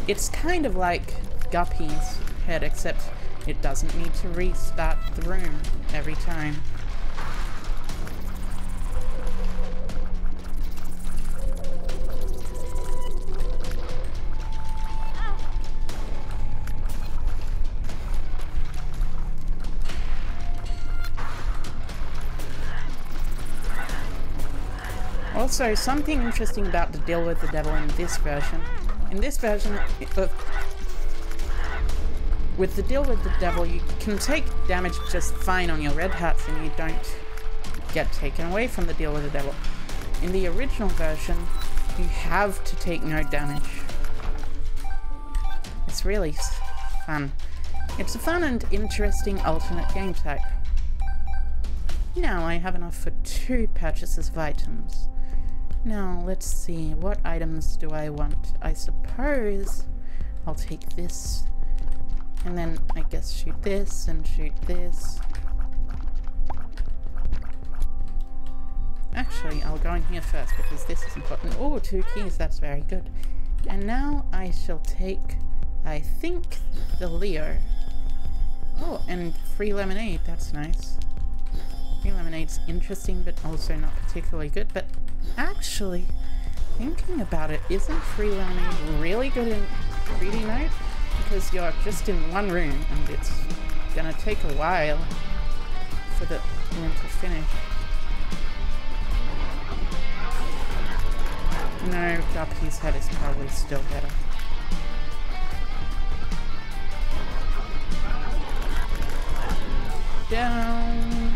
Speaker 1: It's kind of like Guppy's head, except it doesn't need to restart the room every time. Also, something interesting about the Deal with the Devil in this version. In this version, with the Deal with the Devil, you can take damage just fine on your red hearts and you don't get taken away from the Deal with the Devil. In the original version, you have to take no damage. It's really fun. It's a fun and interesting alternate game type. Now I have enough for 2 purchases of items. Now, let's see, what items do I want? I suppose I'll take this, and then I guess shoot this, and shoot this. Actually, I'll go in here first, because this is important. Oh, 2 keys, that's very good. And now I shall take, I think, the Leo. Oh, and free lemonade, that's nice. Free lemonade's interesting, but also not particularly good, but actually, thinking about it, isn't free lemonade really good in 3D mode? Because you're just in one room, and it's gonna take a while for the room to finish. No, Guppy's head is probably still better. Down.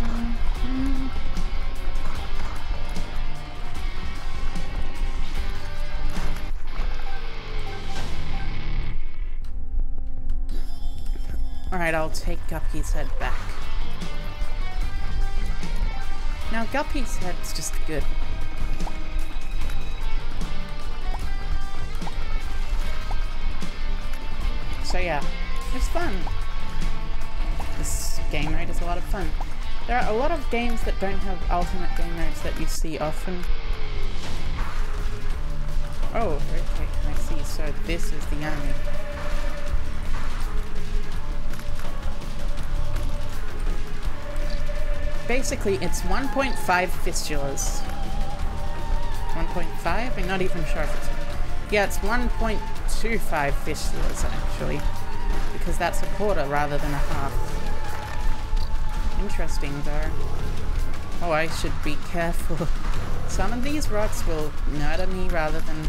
Speaker 1: Alright, I'll take Guppy's head back. Now, Guppy's head's just good. So yeah, it's fun. This game mode is a lot of fun. There are a lot of games that don't have alternate game modes that you see often. Oh, okay, I see. So this is the army. Basically, it's 1.5 fistulas. 1.5? I'm not even sure if it's... Yeah, it's 1.25 fistulas, actually. Because that's a quarter rather than a half. Interesting, though. Oh, I should be careful. Some of these rots will murder me rather than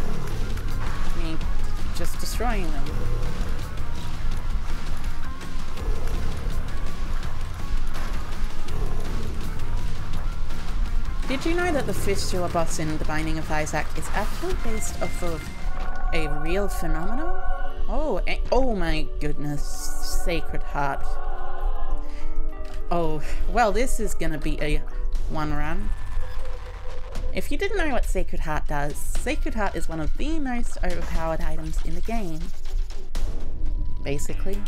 Speaker 1: me just destroying them. Did you know that the fistula boss in The Binding of Isaac is actually based off of a real phenomenon? Oh, oh my goodness, Sacred Heart. Oh, well, this is gonna be a one run. If you didn't know what Sacred Heart does, Sacred Heart is one of the most overpowered items in the game. Basically,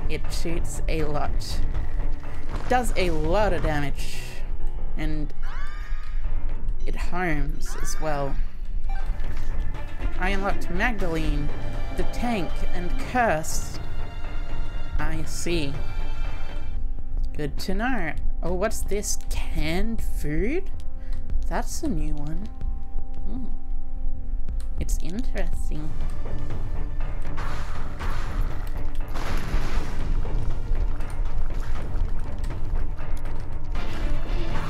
Speaker 1: It shoots a lot. It does a lot of damage. And it homes as well. I unlocked Magdalene, the tank, and Curse. I see. Good to know. Oh, what's this? Canned food? That's a new one. It's interesting.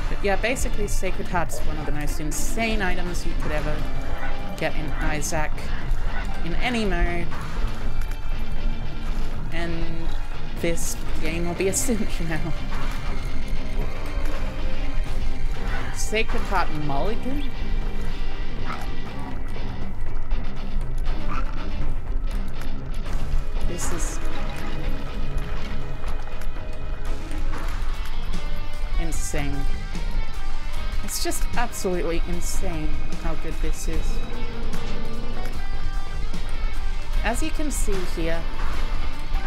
Speaker 1: But yeah, basically Sacred Heart's one of the most insane items you could ever get in Isaac in any mode. And this game will be a cinch now. Sacred Heart Mulligan? This is insane. It's just absolutely insane how good this is. As you can see here,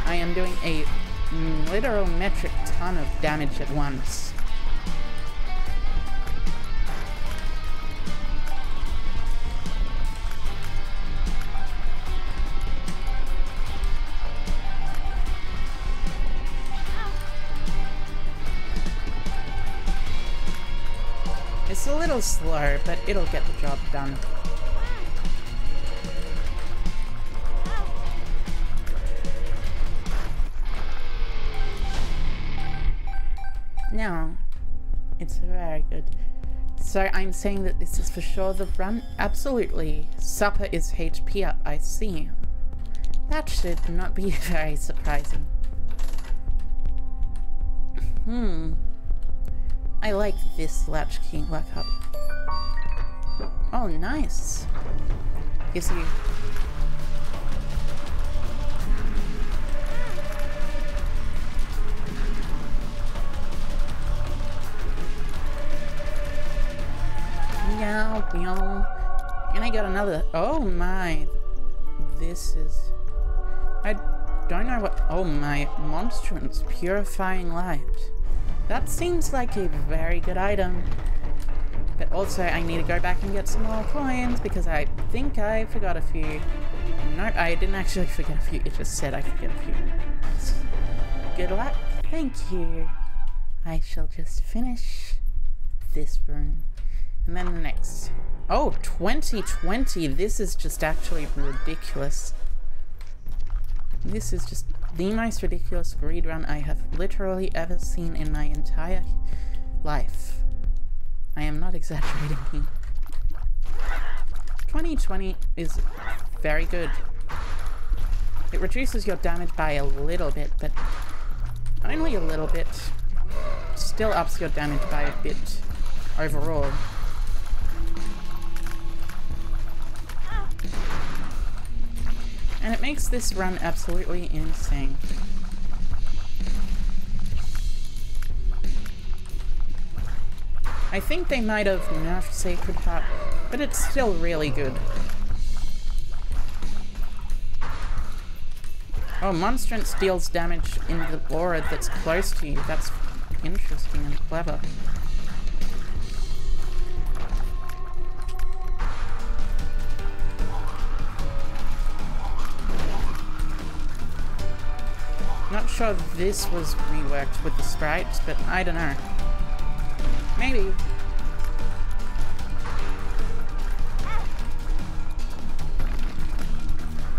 Speaker 1: I am doing a literal metric ton of damage at once. It's a little slow, but it'll get the job done. Now, it's very good. So I'm saying that this is for sure the run? Absolutely. Supper is HP up, I see. That should not be very surprising. I like this latchkey lockup. Oh, nice. Gives you... Meow, meow. And I got another... Oh my. This is... I don't know what... Oh my. Monstrance. Purifying Light. That seems like a very good item. But also I need to go back and get some more coins because I think I forgot a few. Nope, I didn't actually forget a few. It just said I forget a few. Good luck. Thank you. I shall just finish this room. And then the next. Oh, 2020. This is just actually ridiculous. This is just the most ridiculous speedrun I have literally ever seen in my entire life. I am not exaggerating here. 2020 is very good. It reduces your damage by a little bit, but only a little bit. Still ups your damage by a bit overall. And it makes this run absolutely insane. I think they might have nerfed Sacred Heart, but it's still really good. Oh, Monstrance deals damage in the aura that's close to you. That's interesting and clever. Not sure if this was reworked with the sprites, but I don't know. Maybe.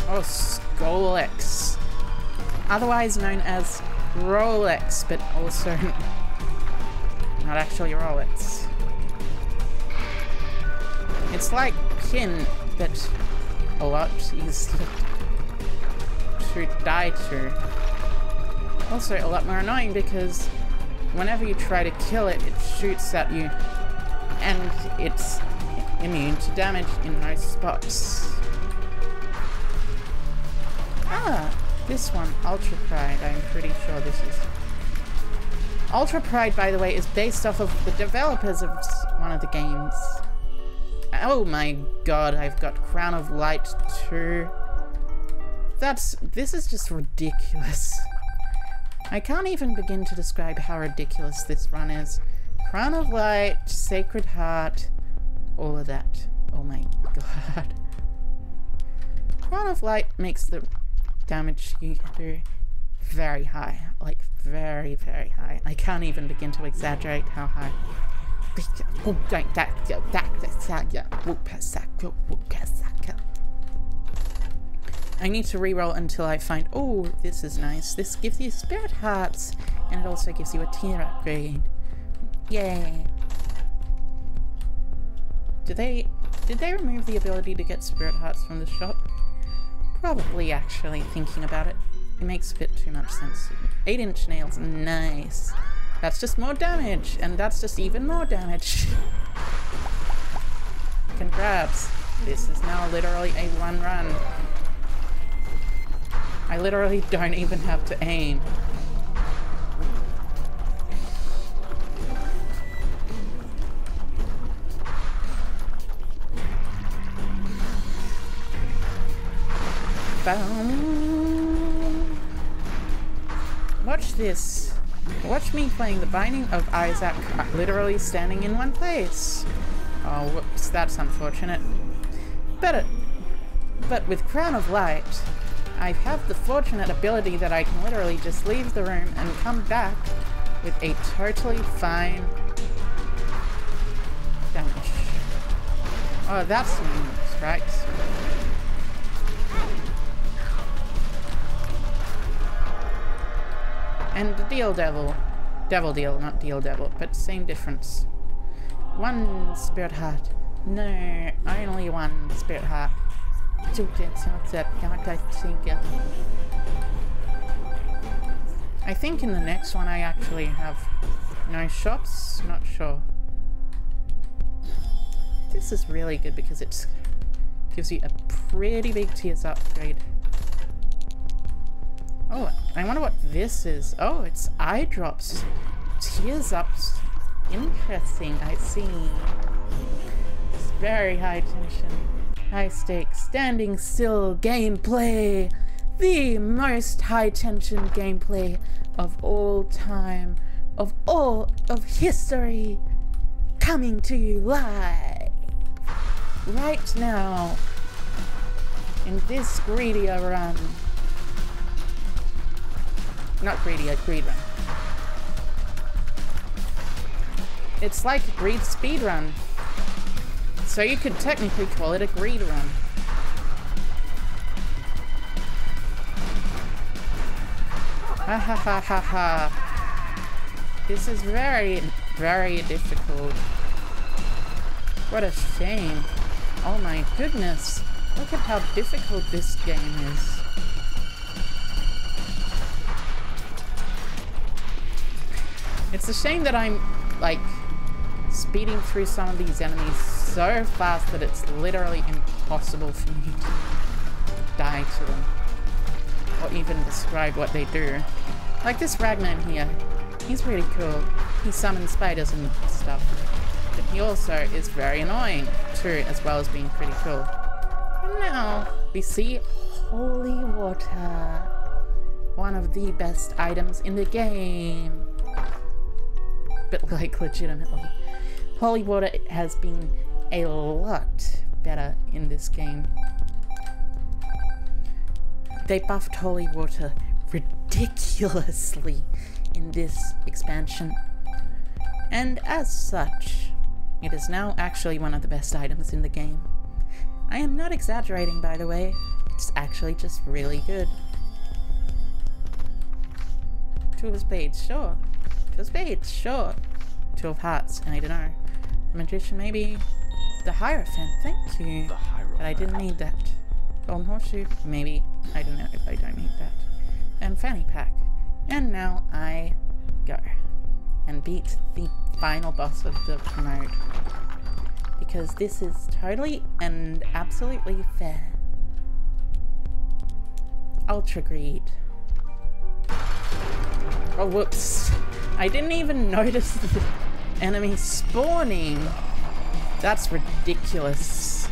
Speaker 1: Oh, Skolex. Otherwise known as Rolex, but also not actually Rolex. It's like Pin, but a lot easier to die to. Also a lot more annoying because whenever you try to kill it, it shoots at you and it's immune to damage in most spots. Ah, this one, Ultra Pride, I'm pretty sure this is. Ultra Pride, by the way, is based off of the developers of one of the games. Oh my god, I've got Crown of Light too. This is just ridiculous. I can't even begin to describe how ridiculous this run is. Crown of Light, Sacred Heart, all of that. Oh my god. Crown of Light makes the damage you do very high. Like, very, very high. I can't even begin to exaggerate how high. I need to reroll until I find... Oh, this is nice. This gives you Spirit Hearts, and it also gives you a tier upgrade. Yay. Did they remove the ability to get Spirit Hearts from the shop? Probably, actually, thinking about it. It makes a bit too much sense. 8-inch nails, nice. That's just more damage, and that's just even more damage. Congrats. This is now literally a one-run. I literally don't even have to aim. Watch this. Watch me playing the Binding of Isaac, literally standing in one place. Oh, whoops, that's unfortunate. But with Crown of Light, I have the fortunate ability that I can literally just leave the room and come back with a totally fine damage. Oh, that's neat, right? And the Deal Devil. Devil Deal, not Deal Devil, but same difference. One Spirit Heart. No, only one Spirit Heart. I think in the next one I actually have no shops, not sure. This is really good because it gives you a pretty big tears upgrade. Oh, I wonder what this is. Oh, it's eye drops. Tears ups. Interesting, I see. It's very high tension. High stakes, standing still gameplay. The most high tension gameplay of all time. Of all of history. Coming to you live. Right now. In this greedier run. Not greedy, a greed run. It's like a greed speed run. So you could technically call it a greed run. Ha ha ha ha ha. This is very, very difficult. What a shame. Oh my goodness. Look at how difficult this game is. It's a shame that I'm, like, speeding through some of these enemies so fast that it's literally impossible for me to die to them. Or even describe what they do. Like this Ragman here. He's pretty cool. He summons spiders and stuff. But he also is very annoying, too, as well as being pretty cool. And now, we see Holy Water. One of the best items in the game. But like legitimately, Holy Water has been a lot better in this game. They buffed Holy Water ridiculously in this expansion, and as such, it is now actually one of the best items in the game. I am not exaggerating, by the way, it's actually just really good. Two of Spades, sure. Two of Spades, sure. Two of Hearts, and I don't know. Magician, maybe. The Hierophant, thank you. But I didn't need that. Golden Horseshoe, maybe. I don't know if I don't need that. And Fanny Pack. And now I go. And beat the final boss of the mode. Because this is totally and absolutely fair. Ultra Greed. Oh, whoops. I didn't even notice the enemy spawning. That's ridiculous.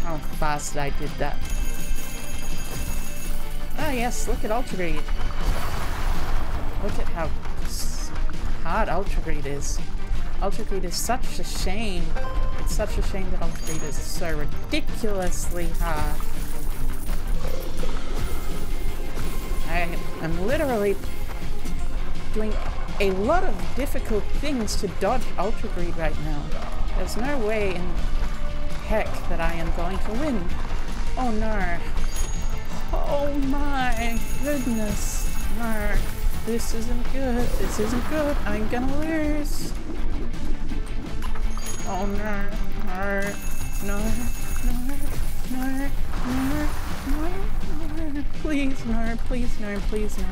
Speaker 1: How fast I did that. Oh yes, look at Ultra Greed. Look at how hard Ultra Greed is. Ultra Greed is such a shame. It's such a shame that Ultra Greed is so ridiculously hard. I am literally doing a lot of difficult things to dodge Ultra Greed right now. There's no way in heck that I am going to win. Oh no. Oh my goodness. No. This isn't good. This isn't good. I'm gonna lose. Oh no. No. No. No. No. No. No. No. Please no. Please no. Please no.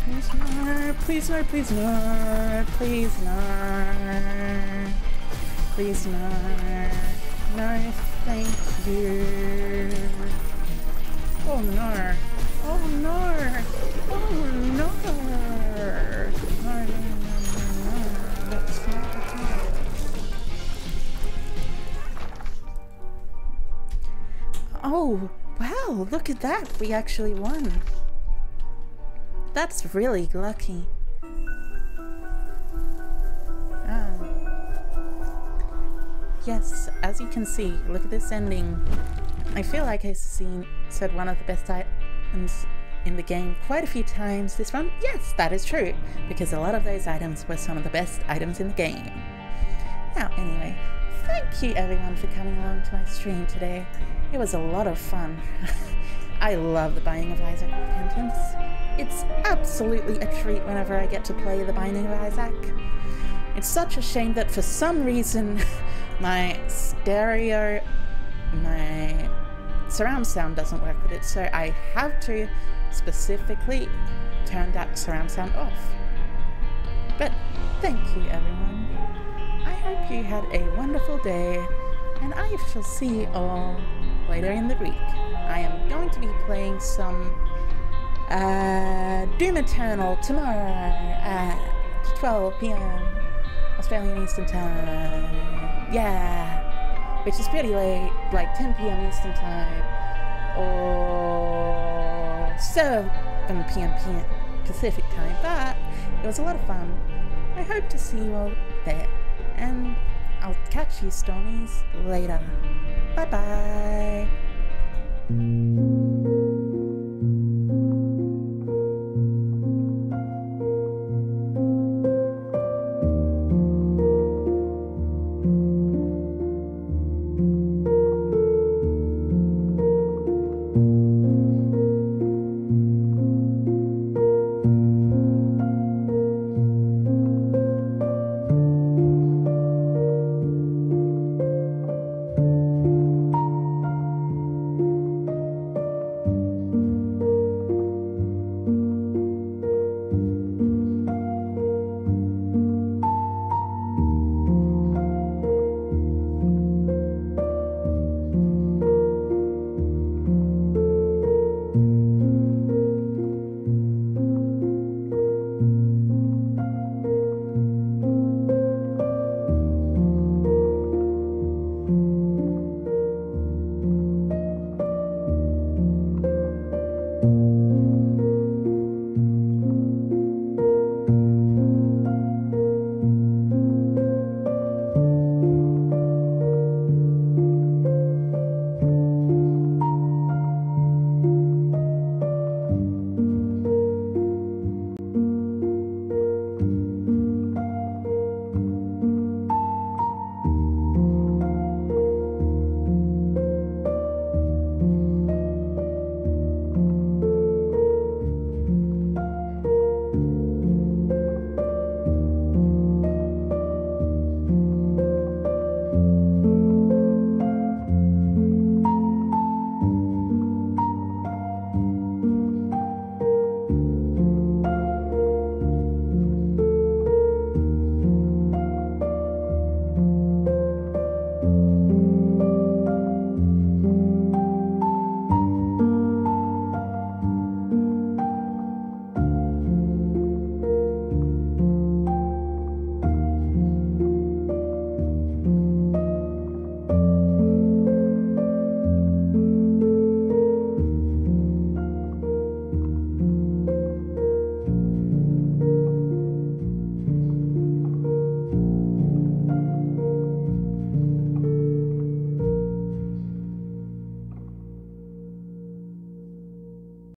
Speaker 1: Please no. Please no. Please no. Please no. Please no. No. Thank you. Oh no. Oh no. Oh no. No, no, no, no, no. That's not okay. Oh, wow, look at that. We actually won. That's really lucky. Yes, as you can see, look at this ending. I feel like I've said one of the best items in the game quite a few times this run. Yes, that is true, because a lot of those items were some of the best items in the game. Now, anyway, thank you everyone for coming along to my stream today. It was a lot of fun. I love the Binding of Isaac Repentance. It's absolutely a treat whenever I get to play the Binding of Isaac. It's such a shame that for some reason my surround sound doesn't work with it, so I have to specifically turn that surround sound off. But thank you everyone. I hope you had a wonderful day, and I shall see you all later in the week. I am going to be playing some Doom Eternal tomorrow at 12 PM Australian Eastern Time. Yeah, which is pretty late, like 10 PM Eastern Time or 7 PM Pacific Time, but it was a lot of fun. I hope to see you all there, and I'll catch you Stormies later. Bye bye.